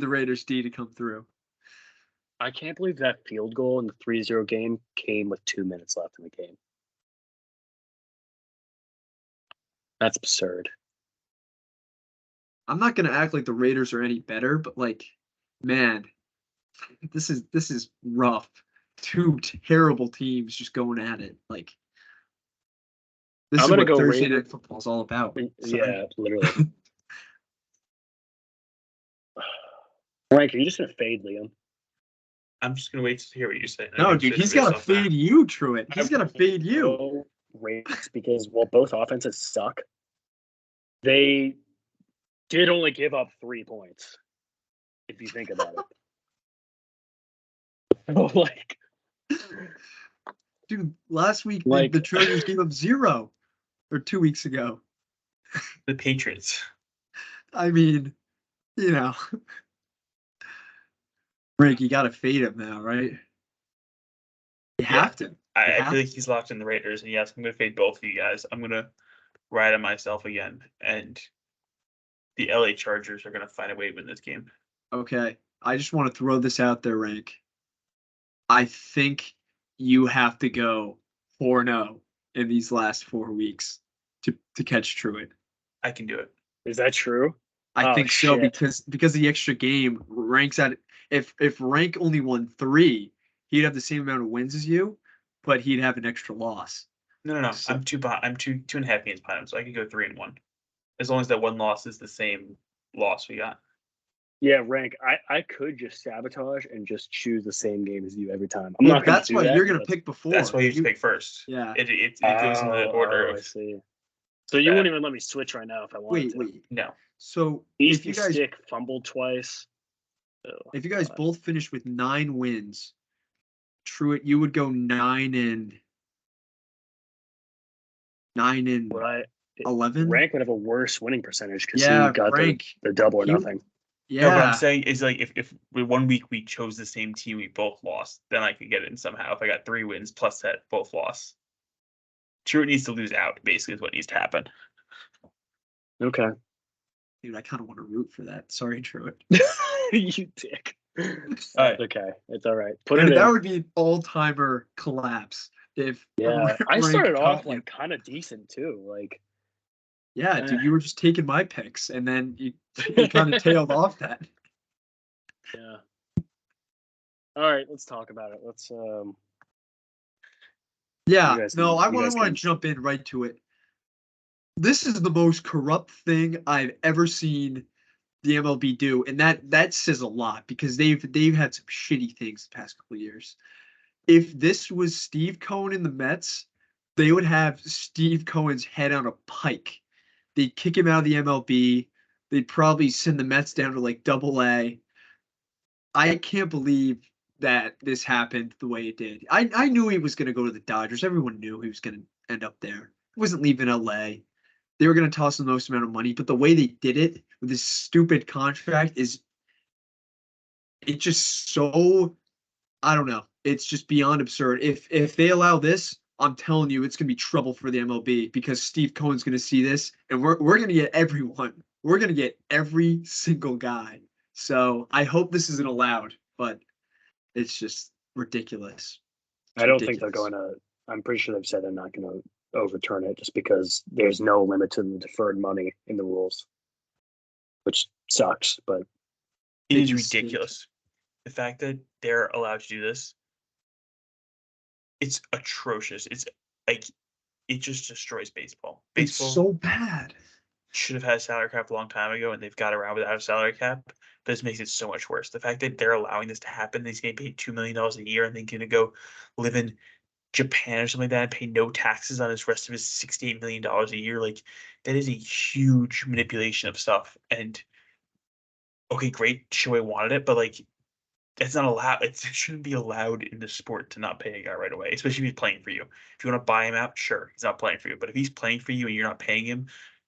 the Raiders D to come through. I can't believe that field goal in the 3-0 game came with 2 minutes left in the game. That's absurd. I'm not gonna act like the Raiders are any better, but like, man, this is rough. 2 terrible teams just going at it. Like, this I'm is gonna what go Thursday Raiders. Night Football is all about. Yeah, literally. Frank, are you just gonna fade Liam? I'm just gonna wait to hear what you say. No, dude, he's got to fade you, Truett. He's got to fade you. Raiders because while both offenses suck, they did only give up 3 points. If you think about it, like, Dude, last week Like- the Chargers gave up 0, or 2 weeks ago. The Patriots. I mean, you know, Rick, you got to fade him now, right? You have to. I feel like he's locked in the Raiders, and yes, I'm gonna fade both of you guys. I'm gonna ride on myself again, and the LA Chargers are gonna find a way to win this game. Okay, I just want to throw this out there, Rank. I think you have to go 4-0 in these last 4 weeks to catch Truett. I can do it. is that true? I Oh, think so shit. because of the extra game. Rank's at if Rank only won 3, he'd have the same amount of wins as you, but he'd have an extra loss. No. So- I'm 2.5 games behind him, so I can go 3-1, as long as that one loss is the same loss we got. Yeah, Rank. I could just sabotage and just choose the same game as you every time. I'm Well, not. Gonna that's do why that, you're gonna but- pick before. That's why you pick first. Yeah. It goes in the order Oh, I of see. So you wouldn't even let me switch right now if I wanted Wait, to. no. So if you Easton guys Stick fumbled twice. Oh, if you guys God. both finish with 9 wins, Truett, you would go 9-11. Would I? 11. Rank would have a worse winning percentage because Yeah, he got Rank. the double or He- nothing. No, what I'm Yeah. saying is like if we 1 week we chose the same team, we both lost, then I could get it in somehow. If I got 3 wins plus that both lost. Truett needs to lose out, basically, is what needs to happen. Okay. Dude, I kind of want to root for that. Sorry, Truett. You dick. It's right. okay. It's all right. Put And it that in. would be an all-timer collapse if Yeah, I Rank started caught off you. like kind of decent too. Like, Yeah, dude, you were just taking my picks, and then you kind of tailed off that. yeah. All right, let's talk about it. Let's Yeah, You guys no, can- I you want guys to can- jump in right to it. This is the most corrupt thing I've ever seen the MLB do, and that says a lot because they've had some shitty things the past couple of years. If this was Steve Cohen in the Mets, they would have Steve Cohen's head on a pike. They'd kick him out of the MLB. They'd probably send the Mets down to like AA. I can't believe that this happened the way it did. I knew he was going to go to the Dodgers. Everyone knew he was going to end up there. He wasn't leaving LA. They were going to toss him the most amount of money, but the way they did it with this stupid contract it's just so, I don't know. It's just beyond absurd. If they allow this, I'm telling you, it's going to be trouble for the MLB because Steve Cohen's going to see this, and we're going to get everyone. We're going to get every single guy So I hope this isn't allowed, but it's just ridiculous. It's I don't think they're ridiculous. going to. I'm pretty sure they've said they're not going to overturn it just because there's no limit to the deferred money in the rules, which sucks. But It They is just stink. ridiculous. The fact that they're allowed to do this, it's atrocious. It's like it just destroys baseball. It's Baseball so bad. should have had a salary cap a long time ago, and they've got around without a salary cap. But this makes it so much worse. The fact that they're allowing this to happen, he's getting paid $2 million a year, and then going to go live in Japan or something like that and pay no taxes on his rest of his $68 million a year. Like that is a huge manipulation of stuff. And okay, great, Shoei wanted it, but like it's not allowed. It shouldn't be allowed in the sport to not pay a guy right away, especially if he's playing for you. If you want to buy him out, sure, he's not playing for you. But if he's playing for you and you're not paying him,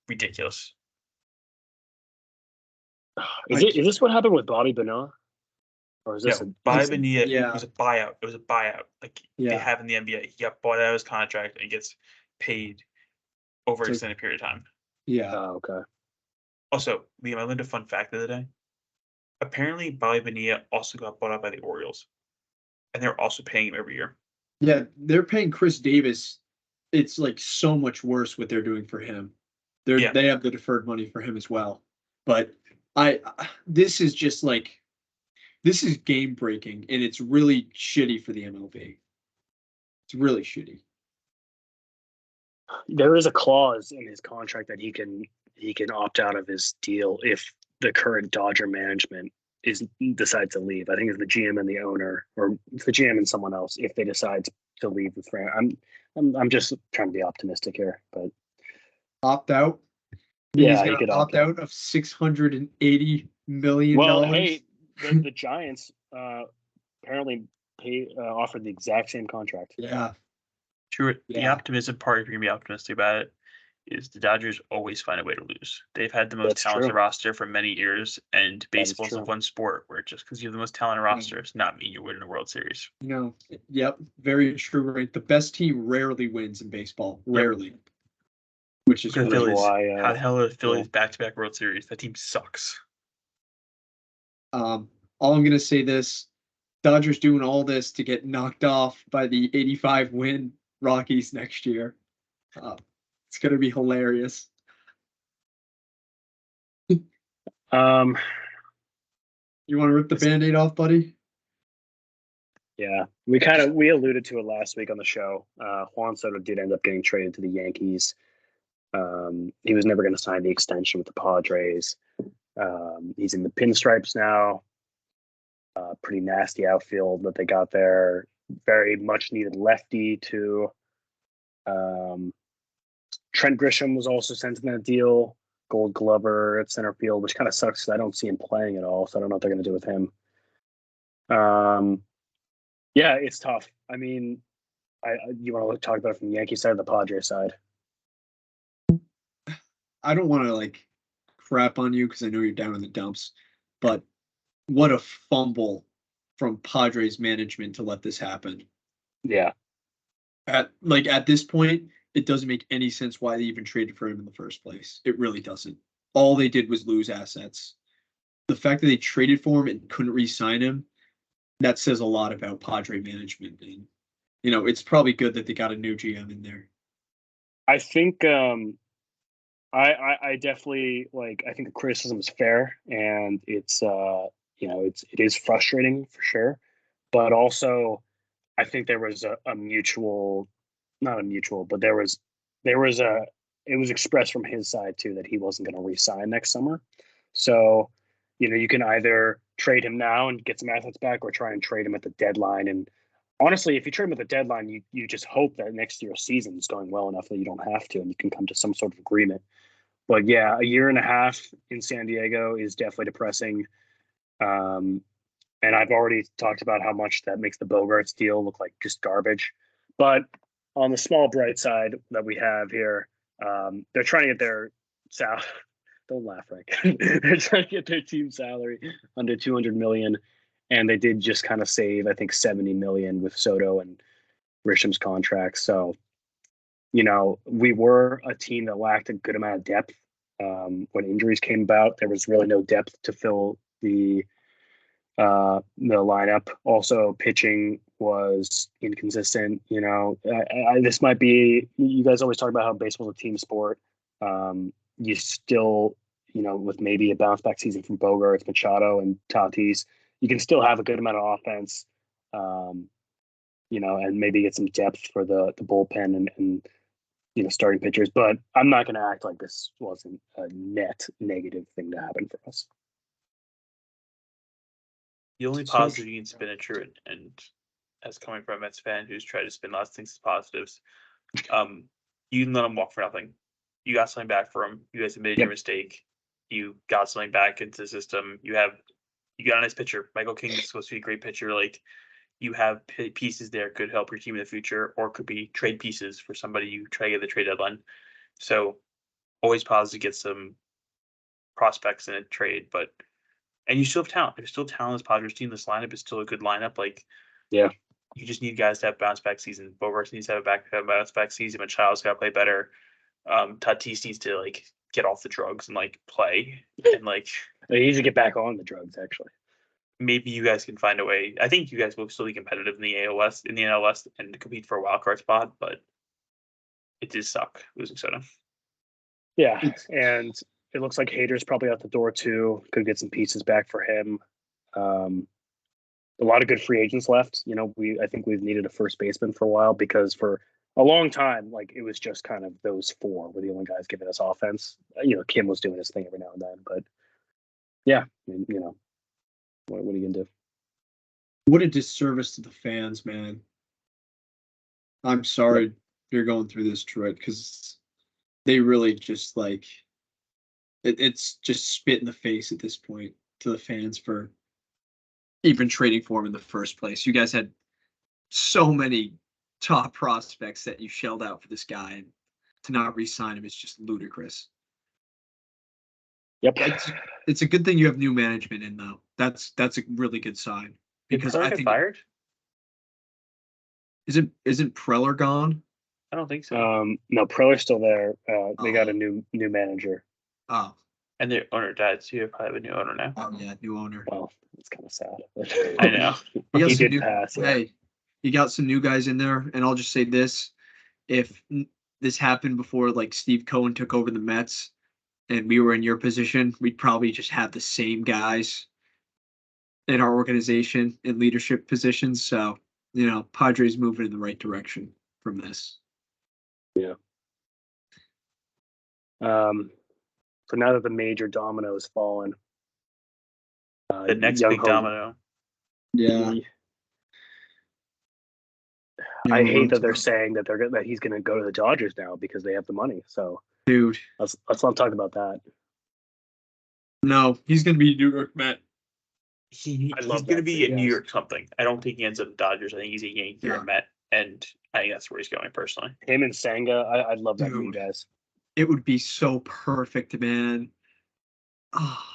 ridiculous. is this what happened with Bobby Bonilla, or is this No, a? Bobby It's- Bonilla yeah. was a buyout. It was a buyout, like they Yeah. have in the NBA. He got bought out of his contract and gets paid over an So- extended period of time. Yeah. Oh, okay. Also, Liam, I learned a fun fact the other day. Apparently, Bobby Bonilla also got bought out by the Orioles, and they're also paying him every year. Yeah, they're paying Chris Davis. It's like so much worse what they're doing for him. Yeah. They have the deferred money for him as well. But this is just like this is game breaking and it's really shitty for the MLB. It's really shitty. There is a clause in his contract that he can opt out of his deal if the current Dodger management decides to leave. I think it's the GM and the owner, or it's the GM and someone else if they decide to leave the franchise. I'm just trying to be optimistic here, but Opt out. yeah, He's he gonna could opt out of $680 million. Well, hey, the Giants apparently offered the exact same contract. Yeah. Truett, the Yeah. optimism part, if you're gonna be optimistic about it, is the Dodgers always find a way to lose. They've had the most That's talented true. roster for many years, and baseball's the true. one sport where just because you have the most talented roster does not mean you're winning a World Series. No. Yep. Very true. Right. The best team rarely wins in baseball. Rarely. Which is Look at the Which is Phillies. why, How the hell are the Phillies yeah. back-to-back World Series? That team sucks. all I'm gonna say this. Dodgers doing all this to get knocked off by the 85 win Rockies next year. It's gonna be hilarious. Um, You want to rip the Band-Aid off, buddy? yeah, we alluded to it last week on the show. Juan Soto did end up getting traded to the Yankees. He was never going to sign the extension with the Padres. He's in the pinstripes now. Pretty nasty outfield that they got there. Very much needed lefty too. Trent Grisham was also sent in that deal. Gold Glover at center field, which kind of sucks because I don't see him playing at all. So I don't know what they're going to do with him. Yeah, it's tough. I mean, you want to talk about it from the Yankee side or the Padres side? I don't want to like crap on you because I know you're down in the dumps, but what a fumble from Padres management to let this happen. Yeah. At this point, it doesn't make any sense why they even traded for him in the first place. It really doesn't. All they did was lose assets. The fact that they traded for him and couldn't re-sign him, that says a lot about Padre management. And, it's probably good that they got a new GM in there. I think I definitely I think the criticism is fair, and it's it is frustrating for sure, but also I think there was a mutual, not a mutual, but there was it was expressed from his side too that he wasn't going to re-sign next summer. So, you can either trade him now and get some assets back, or try and trade him at the deadline. And honestly, if you trade him at the deadline, you just hope that next year's season is going well enough that you don't have to, and you can come to some sort of agreement. But yeah, a year and a half in San Diego is definitely depressing. And I've already talked about how much that makes the Bogarts deal look like just garbage. But on the small bright side that we have here, they're trying to get their salary. Don't laugh, Frank. They're trying to get their team salary under $200 million, and they did just kind of save, I think, $70 million with Soto and Grisham's contract. So, we were a team that lacked a good amount of depth. When injuries came about, there was really no depth to fill the lineup. Also, pitching was inconsistent. You know, this might be. You guys always talk about how baseball's a team sport. You still, you know, with maybe a bounce back season from Bogarts, Machado, and Tatis, you can still have a good amount of offense. You know, and maybe get some depth for the bullpen and you know, starting pitchers. But I'm not going to act like this wasn't a net negative thing to happen for us. The only positive you can spin at Truett, and as coming from a Mets fan who's tried to spin lots of things as positives, you can let him walk for nothing. You got something back for him. You guys admitted your mistake. You got something back into the system. You got a nice pitcher. Michael King is supposed to be a great pitcher. Like, you have pieces there could help your team in the future, or could be trade pieces for somebody you try to get the trade deadline. So always positive to get some prospects in a trade, and you still have talent. There's still talent as Padres team. This lineup is still a good lineup. Like, yeah, you just need guys to have bounce back season. Bogarts needs to have a bounce back season. Machado's got to play better. Tatis needs to like get off the drugs and like play, and like he needs to get back on the drugs. Actually, maybe you guys can find a way. I think you guys will still be competitive in the AOS, in the NL West, and compete for a wild card spot, but it did suck losing Soto. Yeah, and it looks like Hader's probably out the door too. Could get some pieces back for him. A lot of good free agents left. You know, I think we've needed a first baseman for a while, because for a long time, like, it was just kind of those four were the only guys giving us offense. You know, Kim was doing his thing every now and then, but yeah, you know, what are you gonna do? What a disservice to the fans, man. I'm sorry you're going through this, Truett, because they really just like it's just spit in the face at this point to the fans for even trading for him in the first place. You guys had so many top prospects that you shelled out for this guy, and to not re-sign him is just ludicrous. Yep. It's a good thing you have new management in, though. That's a really good sign, because I think fired. Isn't Preller gone? I don't think so. No, Preller's still there. They got a new manager. Oh, and their owner died, so you probably have a new owner now. Oh yeah, new owner. Well, it's kind of sad. I know. He did pass. Yeah. Hey, you got some new guys in there, and I'll just say this: if this happened before, like, Steve Cohen took over the Mets, and we were in your position, we'd probably just have the same guys in our organization in leadership positions. So, you know, Padres moving in the right direction from this. Yeah. So now that the major domino has fallen, the next big domino. Yeah. I hate that they're saying that that he's going to go to the Dodgers now because they have the money. So, dude, let's not talk about that. No, he's going to be a New York Met. He's going to be a New York something. I don't think he ends up in Dodgers. I think he's a Yankee or a Met, and I think that's where he's going personally. Him and Senga, I'd love that for you guys. It would be so perfect, man. Oh.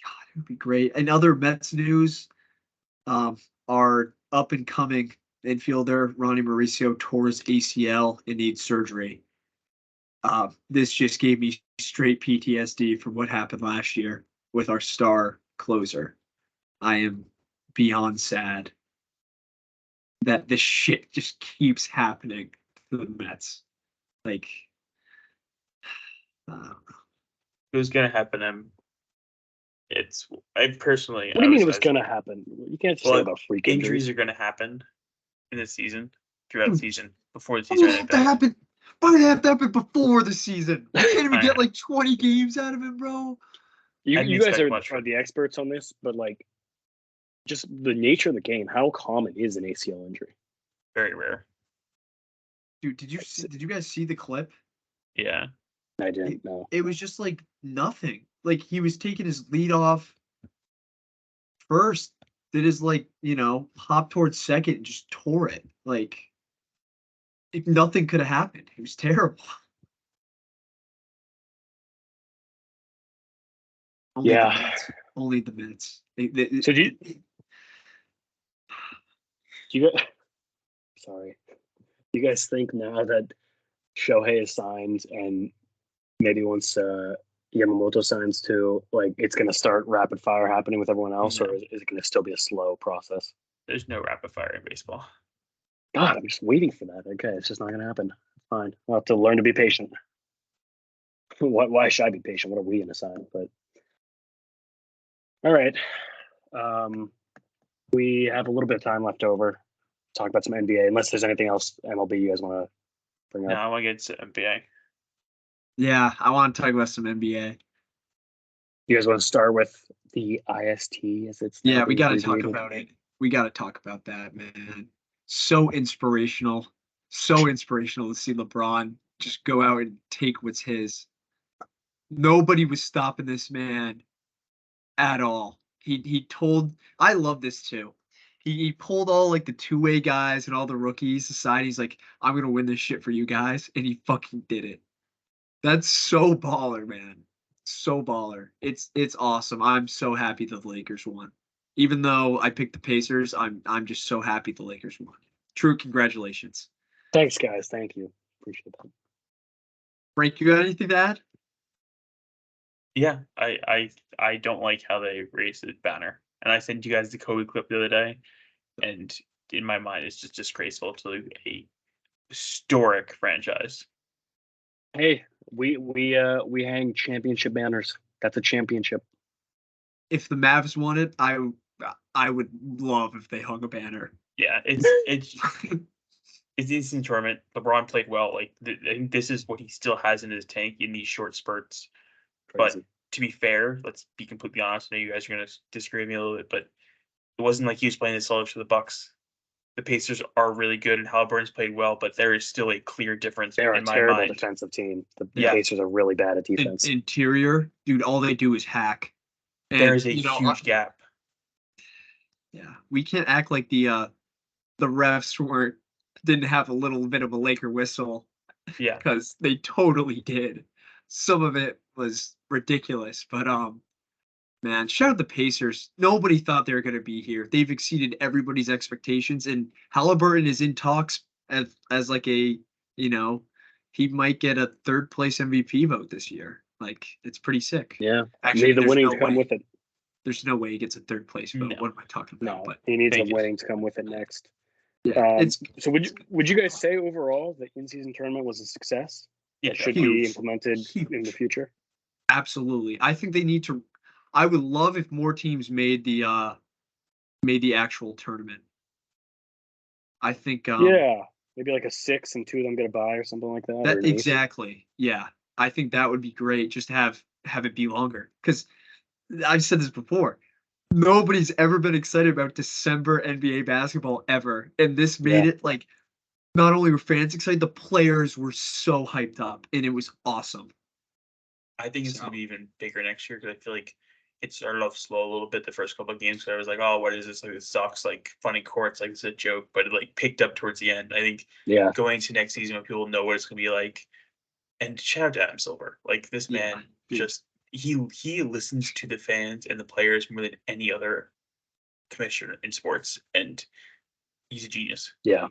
God, it would be great. And other Mets news, our up-and-coming infielder, Ronnie Mauricio, tore his ACL and needs surgery. This just gave me straight PTSD from what happened last year with our star closer. I am beyond sad that this shit just keeps happening to the Mets. Like, it was gonna happen. I personally. What do you mean it was gonna happen? You can't say about freak injuries are gonna happen in the season, throughout the season, before the season. Why did it have to happen before the season? You can't even get like 20 games out of him, bro. You guys are the experts on this, but like, just the nature of the game, how common is an ACL injury? Very rare. Dude, did you guys see the clip? Yeah. I didn't know. It was just like nothing. Like, he was taking his lead off first, did his, like, you know, hop towards second and just tore it. Like, nothing could have happened. It was terrible. Only the Mets. So do you guys, sorry. Do you guys think now that Shohei is signed and maybe once Yamamoto signs too, like it's going to start rapid fire happening with everyone else, or is it going to still be a slow process? There's no rapid fire in baseball. God, I'm just waiting for that. Okay, it's just not going to happen. Fine. I'll have to learn to be patient. Why should I be patient? What are we in a sign? But all right. We have a little bit of time left over. Talk about some NBA, unless there's anything else MLB you guys want to bring No, up. I want to get to NBA. Yeah, I want to talk about some NBA. You guys want to start with the IST as it's Yeah, we got to talk abbreviated? about it. We got to talk about that, man. So inspirational. So inspirational to see LeBron just go out and take what's his. Nobody was stopping this man at all. He told, I love this too. He pulled all like the two-way guys and all the rookies aside. He's like, I'm gonna win this shit for you guys, and he fucking did it. That's so baller, man. So baller. It's awesome. I'm so happy the Lakers won. Even though I picked the Pacers, I'm just so happy the Lakers won. True, congratulations. Thanks, guys. Thank you. Appreciate that. Frank, you got anything to add? Yeah, I don't like how they raised the banner, and I sent you guys the Kobe clip the other day, and in my mind, it's just disgraceful to a historic franchise. Hey, we hang championship banners. That's a championship. If the Mavs won it, I would love if they hung a banner. Yeah, it's it's the instant tournament. LeBron played well. Like I think this is what he still has in his tank in these short spurts. Crazy. But to be fair, let's be completely honest. I know you guys are going to disagree with me a little bit, but it wasn't like he was playing the solo for the Bucks. The Pacers are really good, and Halliburton's played well, but there is still a clear difference They're in a my terrible mind. defensive team. The Yeah. Pacers are really bad at defense. Interior, dude, all they do is hack. And, There is a huge gap. Yeah, we can't act like the refs didn't have a little bit of a Laker whistle. Yeah, because they totally did. Some of it was ridiculous, but man, shout out the Pacers. Nobody thought they were going to be here. They've exceeded everybody's expectations, and Halliburton is in talks as like a, he might get a third place MVP vote this year. Like, it's pretty sick. Yeah, Actually, need the there's winning no to come way. with it. There's no way he gets a third place vote. No. What am I talking about? No, But he needs the thank you. winning to come with it next. yeah, So would you guys say overall the in-season tournament was a success? yeah, Should Huge. be implemented in the future. absolutely. I think they need to. I would love if more teams made the actual tournament. I think Yeah, maybe like a 6 and 2 of them get a bye or something like that. Or that an 8. exactly. Yeah. I think that would be great. Just have it be longer. Because I've said this before. Nobody's ever been excited about December NBA basketball ever. And this made it like not only were fans excited, the players were so hyped up and it was awesome. I think it's going to be even bigger next year because I feel like it started off slow a little bit the first couple of games. So I was like, oh, what is this? Like, this sucks. Like, funny courts. Like, it's a joke. But it, like, picked up towards the end. I think going to next season when people know what it's going to be like. And shout out to Adam Silver. Like, this man just – he listens to the fans and the players more than any other commissioner in sports. And he's a genius. Yeah.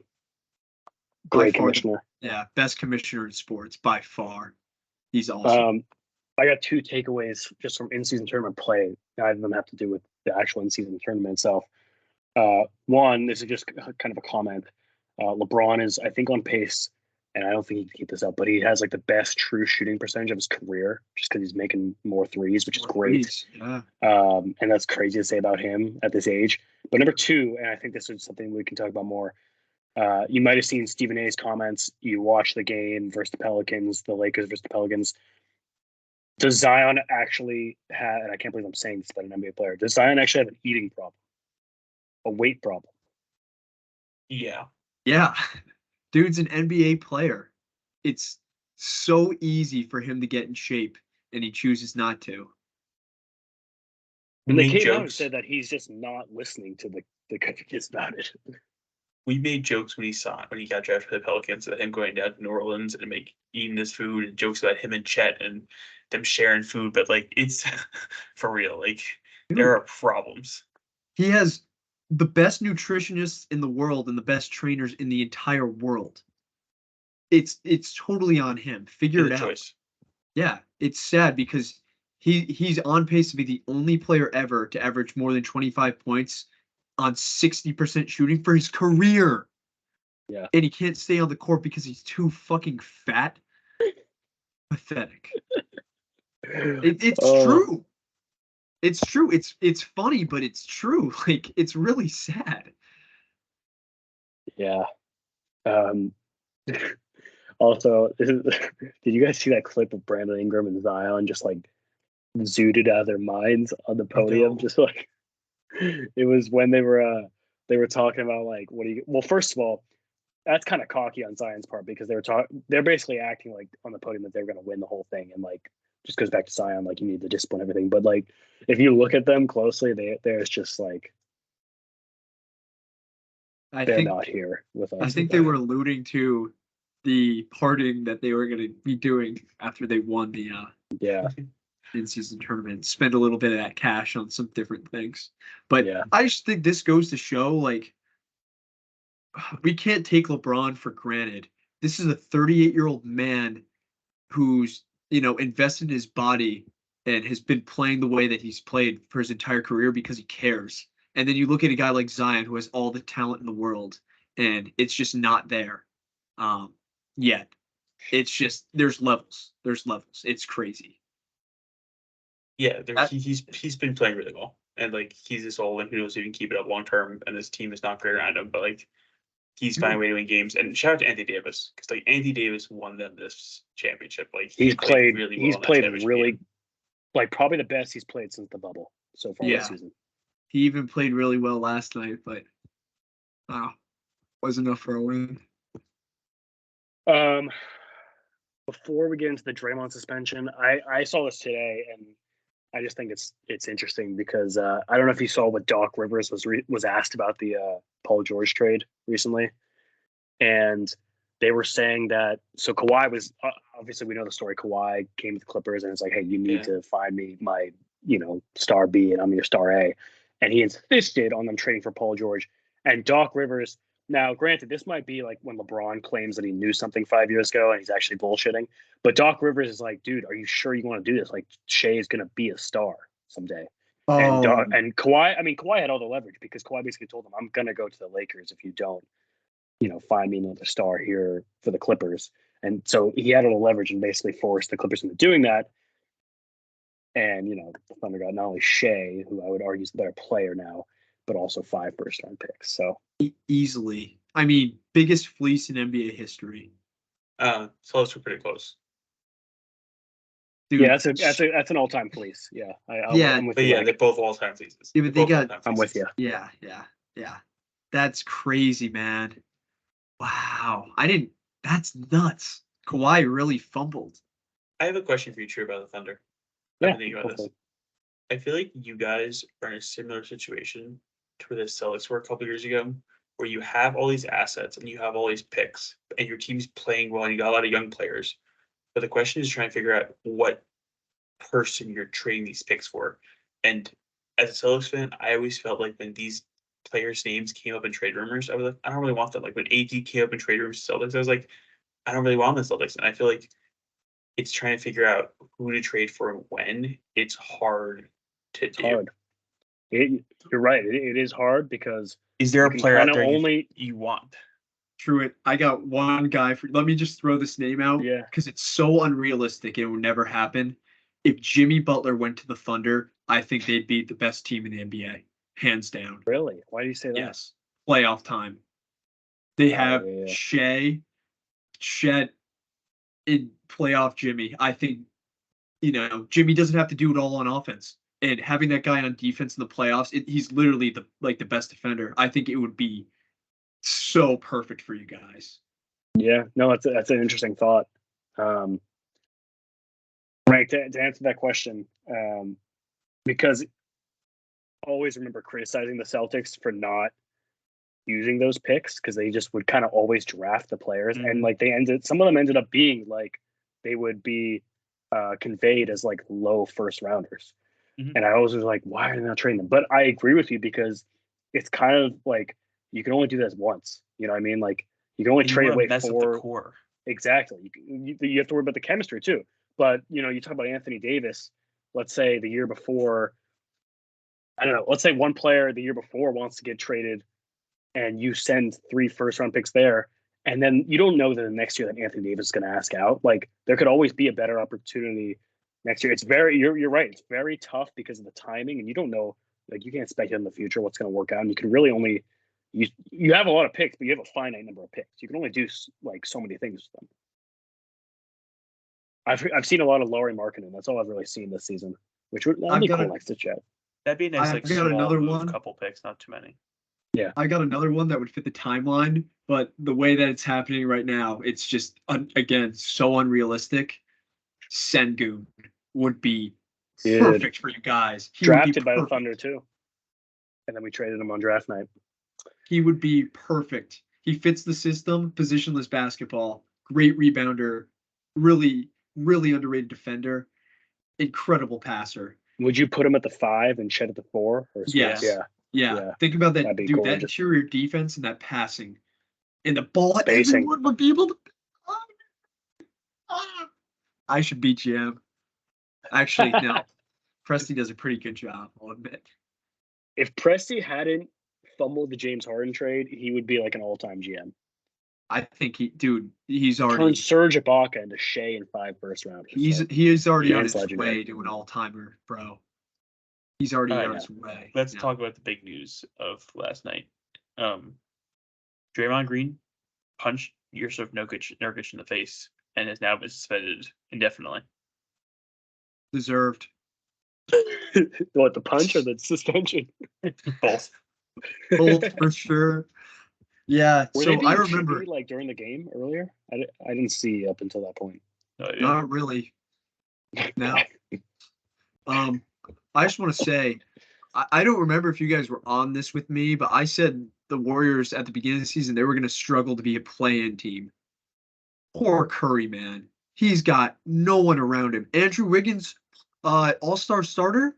Great commissioner. Yeah, best commissioner in sports by far. He's awesome. I got 2 takeaways just from in-season tournament play. Neither of them have to do with the actual in-season tournament itself. One, this is just kind of a comment. LeBron is, I think, on pace, and I don't think he can keep this up, but he has like the best true shooting percentage of his career just because he's making more threes, which is great. Yeah. And that's crazy to say about him at this age. But number 2, and I think this is something we can talk about more. You might have seen Stephen A's comments. You watch the game versus the Pelicans, the Lakers versus the Pelicans. Does Zion actually have, and I can't believe I'm saying this about an NBA player, does Zion actually have an eating problem? A weight problem? Yeah. Yeah. Dude's an NBA player. It's so easy for him to get in shape, and he chooses not to. And they came out and said that he's just not listening to the coaches about it. We made jokes when he got drafted for the Pelicans about him going down to New Orleans and eating this food, and jokes about him and Chet and them sharing food. But like, it's for real. Like, there are problems. He has the best nutritionists in the world and the best trainers in the entire world. It's totally on him. Figure it out. Choice. Yeah, it's sad because He's on pace to be the only player ever to average more than 25 points on 60% shooting for his career. Yeah. And he can't stay on the court because he's too fucking fat. Pathetic. It's true. It's true. It's funny, but it's true. Like, it's really sad. Yeah. Also, did you guys see that clip of Brandon Ingram and Zion just like zooted out of their minds on the podium? No. Just like it was when they were talking about like what do you well, first of all, that's kind of cocky on Zion's part because they're basically acting like on the podium that they're gonna win the whole thing, and like just goes back to Zion, like you need to discipline everything. But like if you look at them closely, there's just like they're not here with us. I think they were alluding to the parting that they were going to be doing after they won the in-season tournament. Spend a little bit of that cash on some different things. But I just think this goes to show, like, we can't take LeBron for granted. This is a 38-year-old man who's, invested in his body and has been playing the way that he's played for his entire career because he cares. And then you look at a guy like Zion who has all the talent in the world, and it's just not there yet. It's just there's levels. It's crazy. Yeah, he's been playing really well, and like he's this old and who knows if he can keep it up long term. And this team is not great around him, but like he's finding a way to win games. And shout out to Anthony Davis because like Anthony Davis won them this championship. Like he's played really well. He's played really like probably the best he's played since the bubble so far this season. He even played really well last night, but wasn't enough for a win. Before we get into the Draymond suspension, I saw this today, and I just think it's interesting because I don't know if you saw what Doc Rivers was asked about the Paul George trade recently, and they were saying that Kawhi was obviously we know the story. Kawhi came to the Clippers and it's like, hey, you need to find me my star B and I'm your star A, and he insisted on them trading for Paul George. And Doc Rivers, now granted, this might be like when LeBron claims that he knew something 5 years ago and he's actually bullshitting, but Doc Rivers is like, dude, are you sure you want to do this? Like Shea is gonna be a star someday. And Kawhi had all the leverage because Kawhi basically told him, I'm gonna go to the Lakers if you don't find me another star here for the Clippers. And so he had all the leverage and basically forced the Clippers into doing that. And, the Thunder got not only Shea, who I would argue is the better player now, but also 5 first-round picks. So easily, I mean, biggest fleece in NBA history. So those were pretty close. Dude, yeah, that's an all-time fleece. Yeah, I'm with you. They're both all-time fleeces. Yeah, but I'm with you. Yeah. That's crazy, man. Wow, that's nuts. Kawhi really fumbled. I have a question for you, True, about the Thunder. I feel like you guys are in a similar situation to where the Celtics were a couple years ago, where you have all these assets and you have all these picks, and your team's playing well and you got a lot of young players. But the question is trying to figure out what person you're trading these picks for. And as a Celtics fan, I always felt like when these players' names came up in trade rumors, I was like, I don't really want them. Like when AD came up in trade rumors to Celtics, I was like, I don't really want the Celtics. And I feel like it's trying to figure out who to trade for and when. It's hard to do. Hard. You're right. It is hard because is there a player out there you want? Truett, I got one guy let me just throw this name out because it's so unrealistic it would never happen. If Jimmy Butler went to the Thunder, I think they'd be the best team in the NBA, hands down. Really? Why do you say that? Yes, playoff time. They have Shea, Chet, in playoff Jimmy. I think, Jimmy doesn't have to do it all on offense. And having that guy on defense in the playoffs, he's literally the best defender. I think it would be so perfect for you guys. Yeah, no, that's an interesting thought. Right, to answer that question, because always remember criticizing the Celtics for not using those picks because they just would kind of always draft the players, and like some of them ended up being like they would be conveyed as like low first rounders, and I always was like, why are they not trading them? But I agree with you because it's kind of like you can only do this once. You know what I mean? Like you can only trade away for the core. Exactly. You have to worry about the chemistry too. But you talk about Anthony Davis. let's say the year before, I don't know, let's say one player the year before wants to get traded and you send 3 first-round picks there, and then you don't know that the next year that Anthony Davis is going to ask out. Like, there could always be a better opportunity next year. It's you're right. It's very tough because of the timing, and you don't know, like, you can't speculate in the future what's going to work out. And you can really only, you have a lot of picks, but you have a finite number of picks. You can only do like so many things with them. I've seen a lot of Lauri Markkanen. That's all I've really seen this season, which would be cool next to Chet. That'd be a nice, I've like, got small another move, one. couple picks, not too many. Yeah. I got another one that would fit the timeline, but the way that it's happening right now, it's just, again, so unrealistic. Sengun would be perfect for you guys. Drafted by the Thunder, too. And then we traded him on draft night. He would be perfect. He fits the system, positionless basketball, great rebounder, really, really underrated defender, incredible passer. Would you put him at the 5 and Chet at the 4? Or yes. Yeah. Think about that, dude. Gorgeous. That interior defense and that passing, and the ball. Everyone would be able to. I should be GM. Actually, no. Presti does a pretty good job, I'll admit. If Presti hadn't fumbled the James Harden trade, he would be like an all-time GM. I think he's already turned Serge Ibaka into Shea in 5 first rounders. He is already on his way to an all-timer, bro. He's already on his way. Let's talk about the big news of last night. Draymond Green punched Yusuf Nurkic in the face and has now been suspended indefinitely. Deserved. What, the punch or the suspension? Both. Both for sure. Yeah. Were so they I remember, like during the game earlier. I didn't see up until that point. Not really. No. I just want to say, I don't remember if you guys were on this with me, but I said the Warriors at the beginning of the season, they were going to struggle to be a play-in team. Poor Curry, man. He's got no one around him. Andrew Wiggins, all-star starter.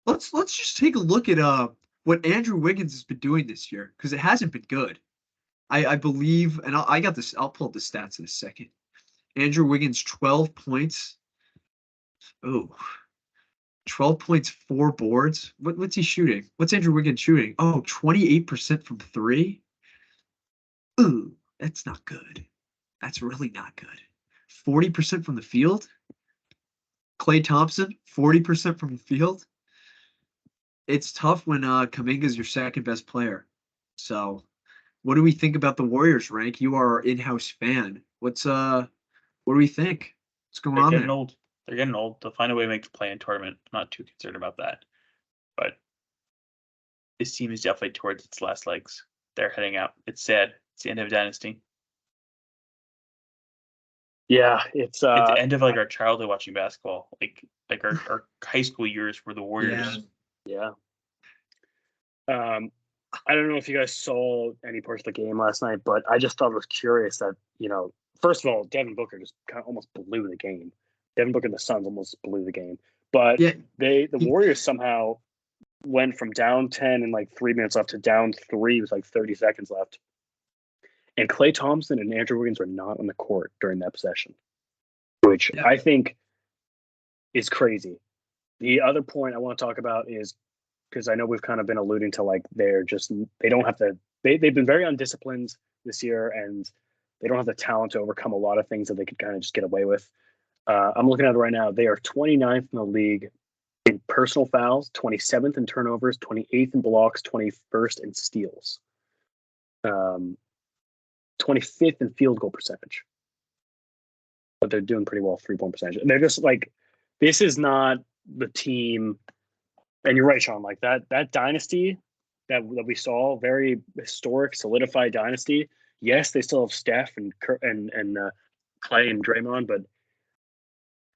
Let's just take a look at what Andrew Wiggins has been doing this year, because it hasn't been good. I believe, and I got this. I'll pull up the stats in a second. Andrew Wiggins, 12 points. Oh. 12 points, 4 boards. What's he shooting? What's Andrew Wiggins shooting? Oh, 28% from 3. Ooh, that's not good. That's really not good. 40% from the field. Klay Thompson, 40% from the field. It's tough when Kuminga's your second best player. So, what do we think about the Warriors, Rank? You are our in-house fan. What do we think? What's going on there? Old. They're getting old. They'll find a way to make the play-in tournament. I'm not too concerned about that. But this team is definitely towards its last legs. They're heading out. It's sad. It's the end of a dynasty. Yeah, it's the end of like our childhood watching basketball. Like our high school years were the Warriors. Yeah. I don't know if you guys saw any parts of the game last night, but I just thought it was curious that, first of all, Devin Booker just kind of almost blew the game. Devin Booker and the Suns almost blew the game. But the Warriors somehow went from down 10 and like 3 minutes left to down 3 with like 30 seconds left. And Klay Thompson and Andrew Wiggins were not on the court during that possession, which I think is crazy. The other point I want to talk about is, because I know we've kind of been alluding to, like, they've been very undisciplined this year, and they don't have the talent to overcome a lot of things that they could kind of just get away with. I'm looking at it right now. They are 29th in the league in personal fouls, 27th in turnovers, 28th in blocks, 21st in steals, 25th in field goal percentage. But they're doing pretty well 3-point percentage. And they're just like, this is not the team. And you're right, Sean, like that dynasty that we saw, very historic, solidified dynasty. Yes, they still have Steph and Clay and Draymond, but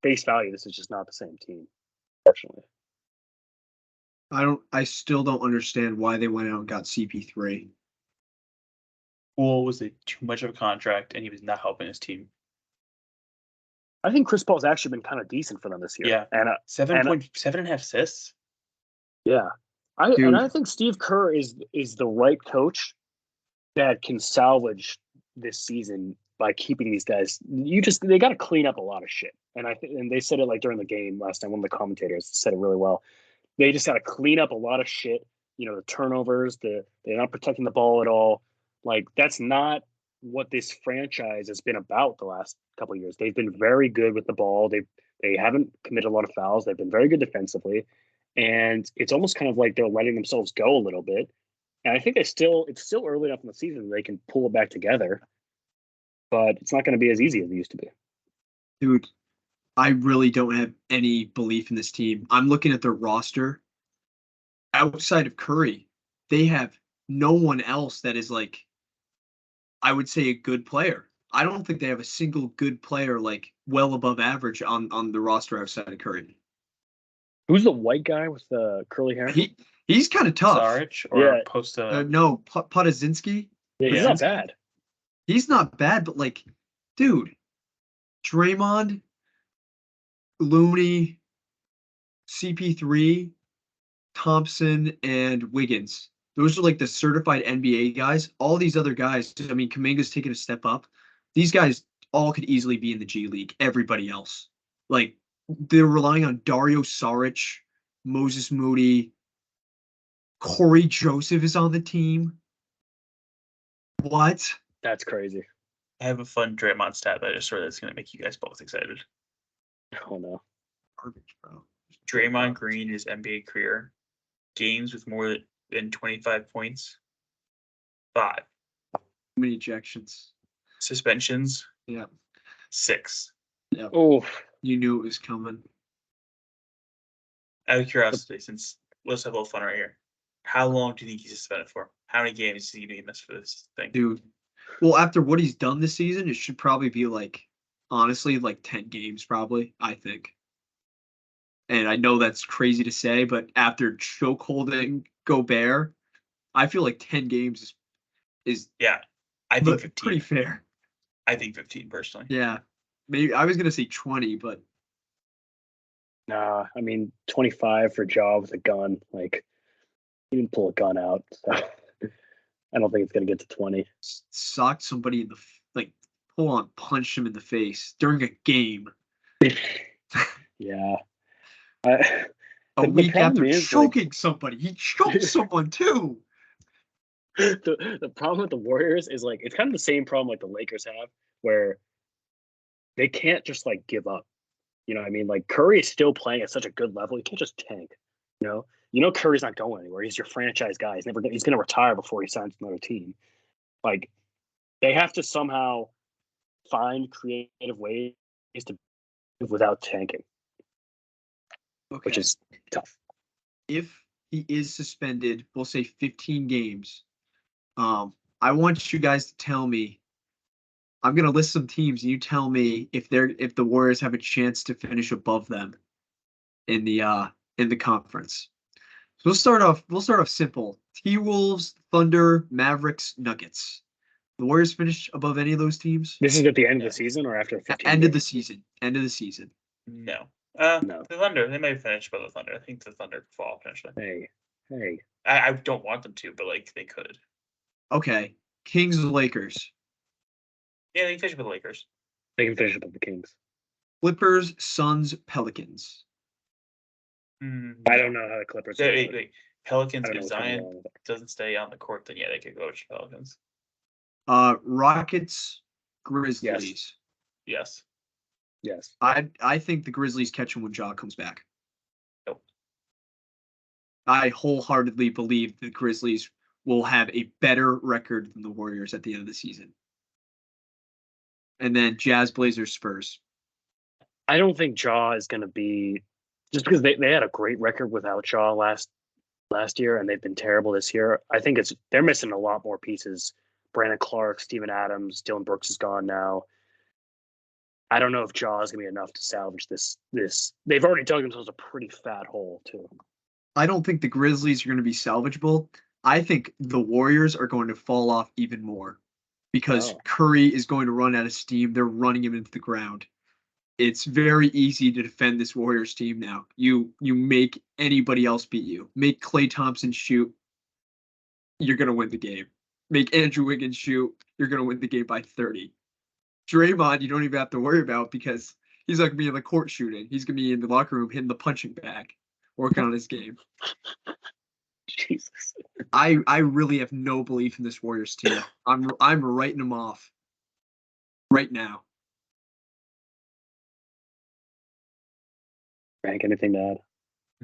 face value, this is just not the same team, unfortunately. I still don't understand why they went out and got CP3. Well, was it too much of a contract and he was not helping his team? I think Chris Paul's actually been kind of decent for them this year. Yeah. And 7.5 assists. Yeah. I think Steve Kerr is the right coach that can salvage this season by keeping these guys. They got to clean up a lot of shit. And and they said it like during the game last time. One of the commentators said it really well. They just got to clean up a lot of shit. The turnovers, they're not protecting the ball at all. Like, that's not what this franchise has been about the last couple of years. They've been very good with the ball. They haven't committed a lot of fouls. They've been very good defensively, and it's almost kind of like they're letting themselves go a little bit. And I think it's still early enough in the season that they can pull it back together, but it's not going to be as easy as it used to be. Dude, I really don't have any belief in this team. I'm looking at their roster. Outside of Curry, they have no one else that is like, I would say, a good player. I don't think they have a single good player like well above average on the roster outside of Curry. Who's the white guy with the curly hair? He's kind of tough. Saric or Posta? No, Potazinski. Yeah, he's not bad. He's not bad, but like, dude, Draymond, Looney, CP3, Thompson, and Wiggins. Those are like the certified NBA guys. All these other guys, I mean, Kuminga's taking a step up. These guys all could easily be in the G League. Everybody else. Like, they're relying on Dario Saric, Moses Moody, Corey Joseph is on the team. What? That's crazy. I have a fun Draymond stat that I just saw that's going to make you guys both excited. Oh, no. Garbage, bro. Draymond Green, his NBA career, games with more than 25 points, 5. Too many ejections. Suspensions, Yeah. 6. Yeah. Oh, You knew it was coming. Out of curiosity, since let's have a little fun right here. How long do you think he's suspended for? How many games is he going to miss for this thing? Dude. Well, after what he's done this season, it should probably be like, honestly, like 10 games probably, I think. And I know that's crazy to say, but after chokeholding Gobert, I feel like 10 games is Yeah, I think 15. Pretty fair. I think 15 personally. Yeah. Maybe I was going to say 20, but nah. I mean, 25 for Ja with a gun. Like, he didn't pull a gun out, so I don't think it's going to get to 20. socked somebody in the, like, full on punched him in the face during a game. Yeah. A week after is, choking somebody. He choked someone too. The problem with the Warriors is, like, it's kind of the same problem like the Lakers have, where they can't just, like, give up. You know what I mean? Like, Curry is still playing at such a good level. He can't just tank. Curry's not going anywhere. He's your franchise guy. He's going to retire before he signs another team. Like, they have to somehow find creative ways to move without tanking, which is tough. If he is suspended, we'll say 15 games. I want you guys to tell me. I'm gonna list some teams, and you tell me if the Warriors have a chance to finish above them in the conference. So we'll start off simple. T-Wolves, Thunder, Mavericks, Nuggets. The Warriors finish above any of those teams? This is at the end of the season or after 15 End games? of the season. End of the season. No. No. The Thunder, they may finish by the Thunder. I think the Thunder could fall potentially. Hey. I don't want them to, but like they could. Okay. Kings or Lakers? Yeah, they can finish with the Lakers. They can finish with the Kings. Clippers, Suns, Pelicans. I don't know how the Clippers are. Pelicans, I don't know if what's going Zion on with it. doesn't stay on the court, then yeah, they could go to Pelicans. Rockets, Grizzlies. Yes. I think the Grizzlies catch him when Ja comes back. Nope. I wholeheartedly believe the Grizzlies will have a better record than the Warriors at the end of the season. And then Jazz, Blazers, Spurs. I don't think Ja is going to be, just because they had a great record without Ja last year, and they've been terrible this year. I think they're missing a lot more pieces. Brandon Clark, Steven Adams, Dylan Brooks is gone now. I don't know if Ja is going to be enough to salvage this. They've already dug themselves a pretty fat hole too. I don't think the Grizzlies are going to be salvageable. I think the Warriors are going to fall off even more because Curry is going to run out of steam. They're running him into the ground. It's very easy to defend this Warriors team now. You make anybody else beat you. Make Klay Thompson shoot, you're going to win the game. Make Andrew Wiggins shoot, you're going to win the game by 30. Draymond, you don't even have to worry about because he's not gonna be in the court shooting. He's gonna be in the locker room hitting the punching bag, working on his game. Jesus. I really have no belief in this Warriors team. I'm writing them off right now. Frank, anything to add?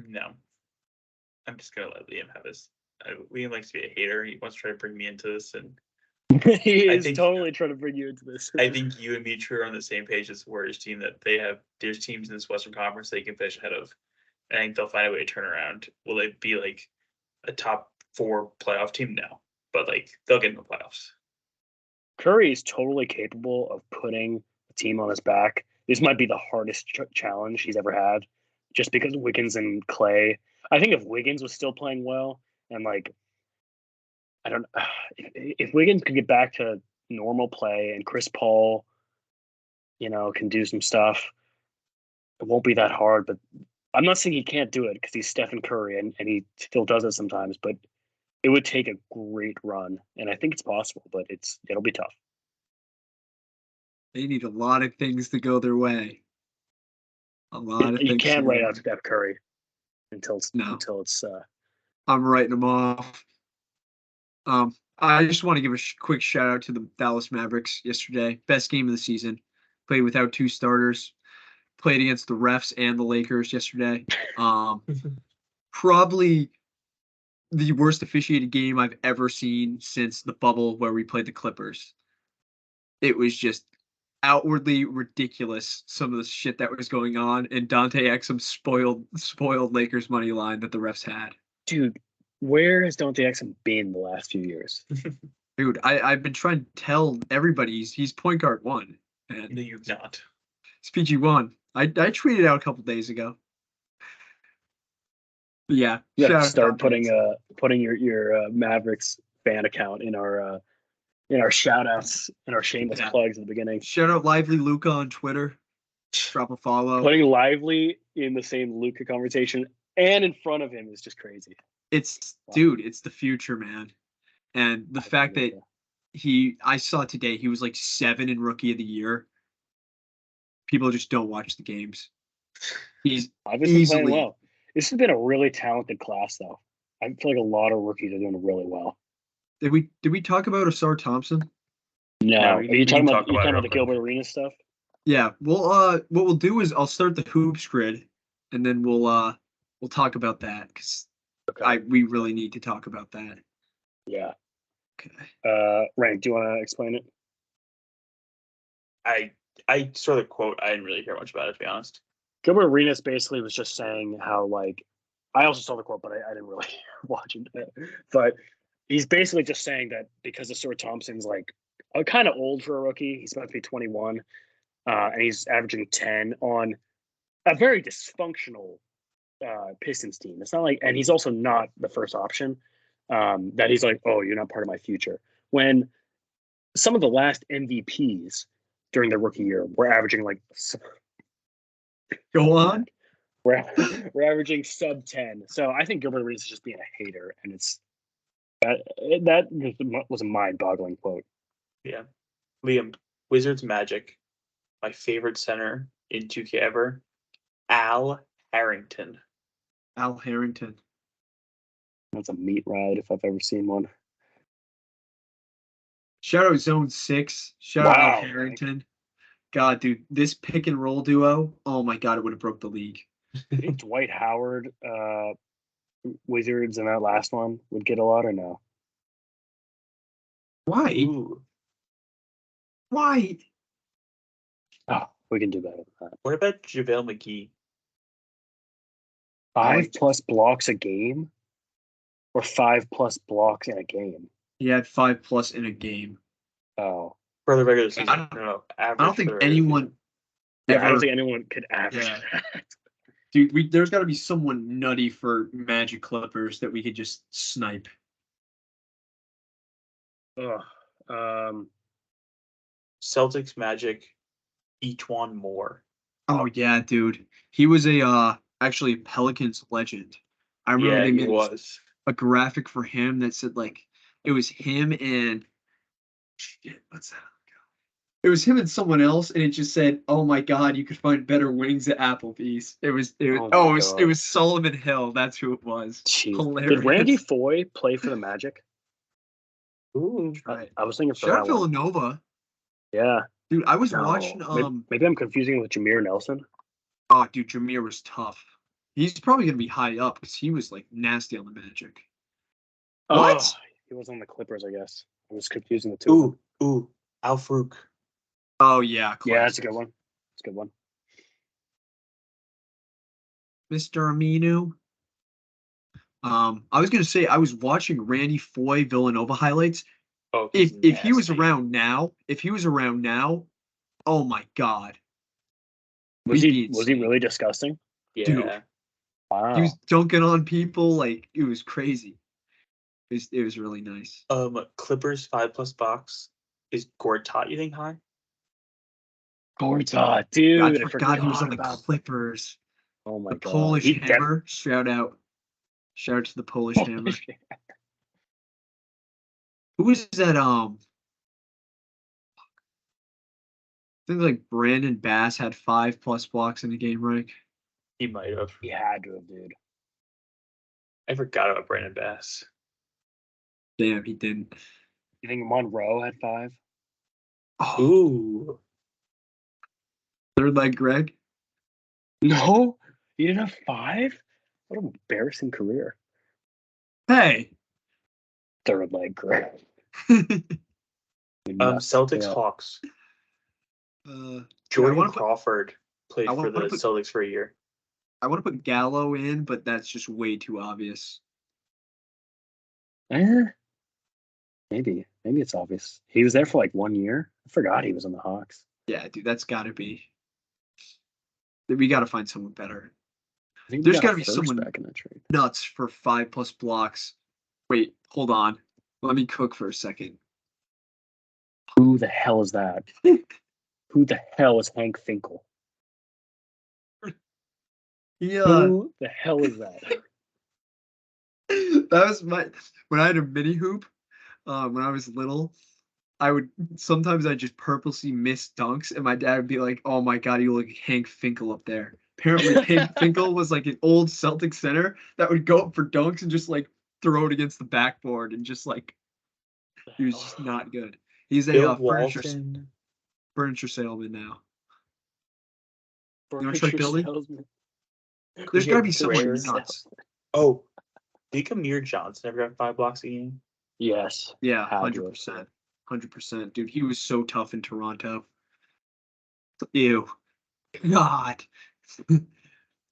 No. I'm just gonna let Liam have his. Liam likes to be a hater. He wants to try to bring me into this, and He I is think- totally trying to bring you into this. I think you and me, True, are on the same page as the Warriors team that there's teams in this Western Conference they can finish ahead of. And I think they'll find a way to turn around. Will they be like a top 4 playoff team? No, but like they'll get in the playoffs. Curry is totally capable of putting a team on his back. This might be the hardest challenge he's ever had, just because Wiggins and Clay. I think if Wiggins was still playing well, and like, I don't, if Wiggins could get back to normal play, and Chris Paul, can do some stuff, it won't be that hard. But I'm not saying he can't do it because he's Stephen Curry, and he still does it sometimes. But it would take a great run, and I think it's possible, but it'll be tough. They need a lot of things to go their way. A lot of things. You can't write out way. Steph Curry until it's. I'm writing them off. I just want to give a quick shout out to the Dallas Mavericks yesterday. Best game of the season. Played without 2 starters. Played against the refs and the Lakers yesterday. Probably the worst officiated game I've ever seen since the bubble where we played the Clippers. It was just outwardly ridiculous, some of the shit that was going on, and Dante Exum spoiled Lakers money line that the refs had. Dude, where has Dante Exum been the last few years? Dude, I've been trying to tell everybody he's point guard 1. And No, you're not. it's PG1. I tweeted out a couple days ago. But yeah, you have to start putting your Mavericks fan account in our shout outs and our shameless plugs at the beginning. Shout out Lively Luca on Twitter. Drop a follow. Putting Lively in the same Luca conversation and in front of him is just crazy. It's the future, man. And the fact that I saw today he was like 7 in Rookie of the Year. People just don't watch the games. He's obviously playing well. This has been a really talented class, though. I feel like a lot of rookies are doing really well. Did we talk about Asar Thompson? No. Are you talking about the Gilbert Arenas stuff? Yeah. Well, what we'll do is I'll start the hoops grid, and then we'll talk about that because we really need to talk about that. Yeah. Okay. Rank, do you want to explain it? I saw the quote. I didn't really hear much about it, to be honest. Gilbert Arenas basically was just saying how, like, I also saw the quote, but I didn't really watch it. But he's basically just saying that because Asar Thompson's like kind of old for a rookie, he's about to be 21, and he's averaging 10 on a very dysfunctional Pistons team. It's not like, and he's also not the first option. That he's like, oh, you're not part of my future. When some of the last MVPs during their rookie year were averaging like. Go on. We're averaging sub 10. So I think Gilbert Arenas is just being a hater, and that was a mind-boggling quote. Yeah. Liam, Wizards Magic, my favorite center in 2K ever, Al Harrington. Al Harrington. That's a meat ride if I've ever seen one. Shout out Zone 6. Shout out Al Harrington. God, dude, this pick and roll duo, oh my God, it would have broke the league. I think Dwight Howard, Wizards, and that last one would get a lot, or no? Why? Ooh. Why? Oh, we can do better than that. What about JaVale McGee? 5+ blocks a game? Or 5+ blocks in a game? He had 5+ in a game. Oh. For the regular season. I don't think anyone. I don't think anyone could average that. Dude, there's got to be someone nutty for Magic Clippers that we could just snipe. Celtics Magic, Etuan Moore. Oh yeah, dude. He was actually a Pelicans legend. I remember they made a graphic for him that said like it was him and shit. What's that? It was him and someone else, and it just said, "Oh my God, you could find better wings at Applebee's." It was it was Solomon Hill. That's who it was. Jeez. Hilarious. Did Randy Foye play for the Magic? Ooh. Right. I was thinking for Shout out that one. Villanova. Yeah. Dude, I was No. watching Maybe I'm confusing it with Jameer Nelson. Oh, dude, Jameer was tough. He's probably gonna be high up because he was like nasty on the Magic. What? Oh, he was on the Clippers, I guess. I was confusing the two. Ooh. Al Farouk. Oh yeah, Yeah, that's a classic. good one. That's a good one. Mr. Aminu. I was gonna say I was watching Randy Foye Villanova highlights. Oh, If he was around now, oh my God. Was He'd he be insane. really disgusting? Yeah. Dude. Wow. He was dunking on people like it was crazy. It was really nice. Clippers 5+ box. Is Gortat, you think, high? Gortat, dude. I forgot he was on the about Clippers. Oh my The God. Polish Hammer. Shout out to the Polish Hammer. Who was that? I think like Brandon Bass had 5+ blocks in the game, right? He might have. He had to have, dude. I forgot about Brandon Bass. Damn, he didn't. You think Monroe had 5? Oh, Ooh. third leg Greg. No, he didn't have 5? What an embarrassing career. Hey. Third leg Greg. Celtics Hawks. Jordan Crawford played for the Celtics for a year. I want to put Gallo in, but that's just way too obvious. Maybe it's obvious. He was there for like 1 year. I forgot he was on the Hawks. Yeah, dude, that's got to be. We got to find someone better. I think there's got to be someone back in that trade. Nuts for 5+ blocks. Wait, hold on. Let me cook for a second. Who the hell is that? Who the hell is Hank Finkel? Yeah. Who the hell is that? That was when I had a mini hoop. When I was little, I just purposely miss dunks, and my dad would be like, "Oh my God, you look like Hank Finkel up there." Apparently, Hank Finkel was like an old Celtic center that would go up for dunks and just like throw it against the backboard and just like he was just not good. He's a furniture salesman now. You want to try building? There's got to be someone nuts. Oh, did Amir Johnson ever have 5 blocks a game? Yes. Yeah, 100%. 100%. Dude, he was so tough in Toronto. Ew. God.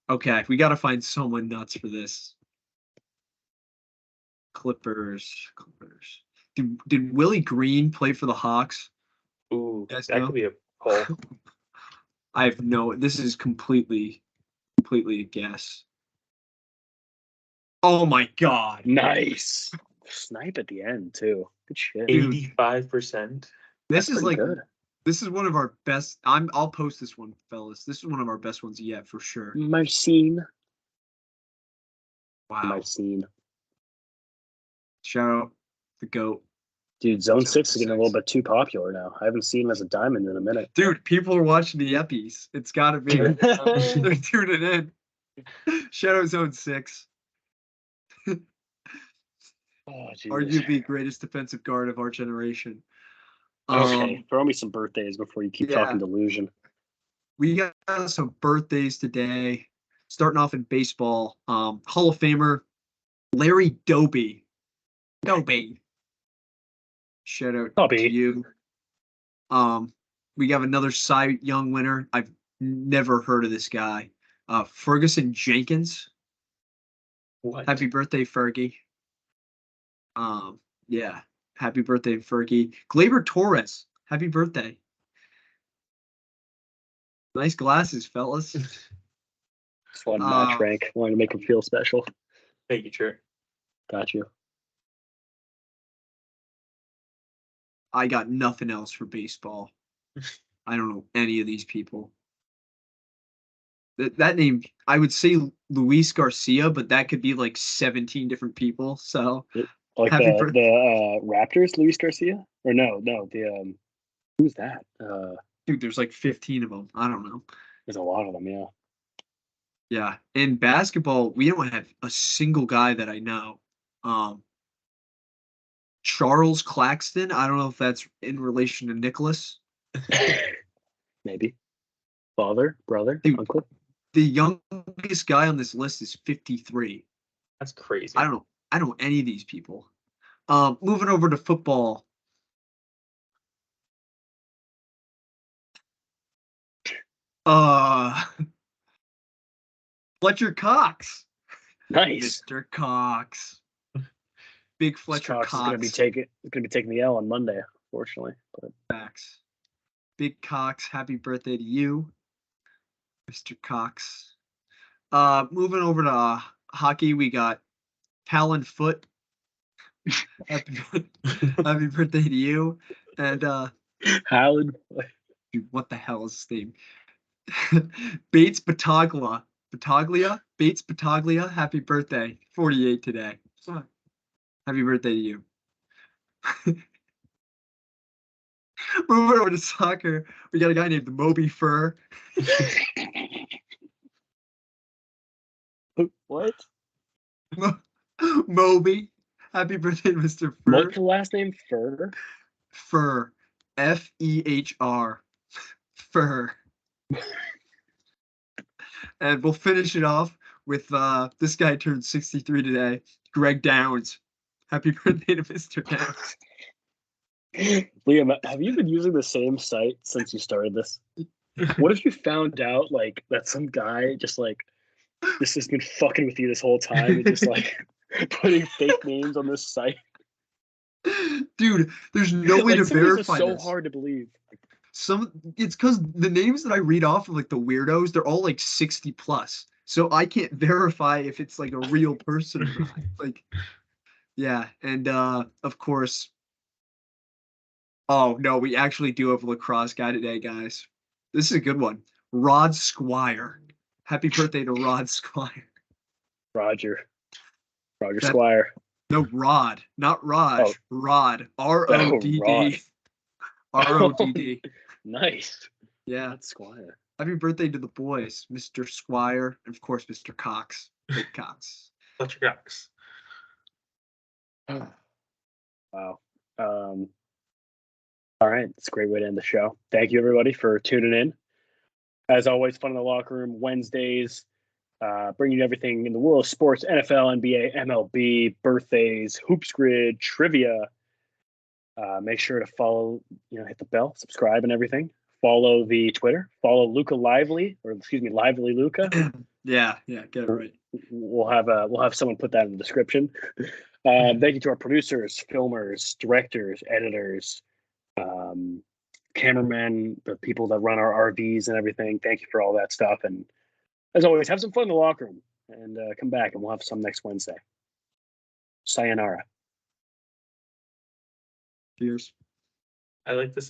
Okay, we got to find someone nuts for this. Clippers. Did Willie Green play for the Hawks? Ooh, that could be a poll. I have this is completely a guess. Oh my God. Nice. Snipe at the end too. Good shit. 85%. This is like good. This is one of our best. I'll post this one, fellas. This is one of our best ones yet for sure. Marcin. Wow. Marcin. Shout out the GOAT. Dude, Zone 6 is getting a little bit too popular now. I haven't seen him as a diamond in a minute. Dude, people are watching the Eppies. It's got to be. They're tuning in. Shout out Zone 6. Arguably greatest defensive guard of our generation. Okay, throw me some birthdays before you keep talking delusion. We got some birthdays today. Starting off in baseball, Hall of Famer Larry Doby. Shout out to you. We have another Cy Young winner. I've never heard of this guy. Ferguson Jenkins. What? Happy birthday, Fergie. Yeah. Happy birthday, Fergie. Gleyber Torres. Happy birthday. Nice glasses, fellas. Just wanted to match rank. Wanted to make him feel special. Thank you, Truett. Got you. I got nothing else for baseball. I don't know any of these people. That name, I would say Luis Garcia, but that could be like 17 different people. So like the Raptors, Luis Garcia, or no, the Who's that? Dude, there's like 15 of them. I don't know. There's a lot of them. Yeah. Yeah. In basketball, we don't have a single guy that I know. Charles Claxton. I don't know if that's in relation to Nicholas. Maybe. Father, brother, Dude, uncle. the youngest guy on this list is 53. That's crazy. I don't know any of these people. Moving over to football. Fletcher Cox. Nice. Mr. Cox. Big Fletcher Cox Cox. is gonna be taking the L on Monday, unfortunately. But Facts. Big Cox, happy birthday to you, Mr. Cox. Moving over to hockey, we got Talon Foot. Happy birthday to you. And Howland. dude, what the hell is his name? Bates Bataglia. Bates Bataglia, happy birthday. 48 today. Happy birthday to you. Moving over to soccer, we got a guy named Moby Fur. What? Moby. Happy birthday, Mr. Fur. What's the last name? Fur? Fur. Fehr. Fur. And we'll finish it off with this guy turned 63 today. Greg Downs. Happy birthday to Mr. Downs. Liam, have you been using the same site since you started this? What if you found out like that some guy just like this has been fucking with you this whole time and just like putting fake names on this site? Dude, there's no way Like, to some of these are verify so this. hard to believe. It's because the names that I read off of like the weirdos, they're all like 60 plus. So I can't verify if it's like a real person or not. Like, yeah, and of course. Oh no, we actually do have a lacrosse guy today, guys. This is a good one. Rod Squire. Happy birthday to Rod Squire. Roger Squire. No, Rod, not Raj. Oh. Rod. RODD. RODD. Nice. Yeah. That's Squire. Happy birthday to the boys, Mr. Squire, and of course, Mr. Cox. Big Cox. Fletcher Cox. Wow. All right. It's a great way to end the show. Thank you, everybody, for tuning in. As always, Fun in the Locker Room, Wednesdays, bringing you everything in the world of sports, NFL, NBA, MLB, birthdays, Hoops Grid, trivia. Make sure to follow, hit the bell, subscribe and everything. Follow the Twitter. Follow Luca Lively, Lively Luca. Yeah, get it right. We'll have someone put that in the description. Thank you to our producers, filmers, directors, editors, cameramen, the people that run our RVs and everything. Thank you for all that stuff. And as always, have some fun in the locker room and come back and we'll have some next Wednesday. Sayonara. Cheers. I like this.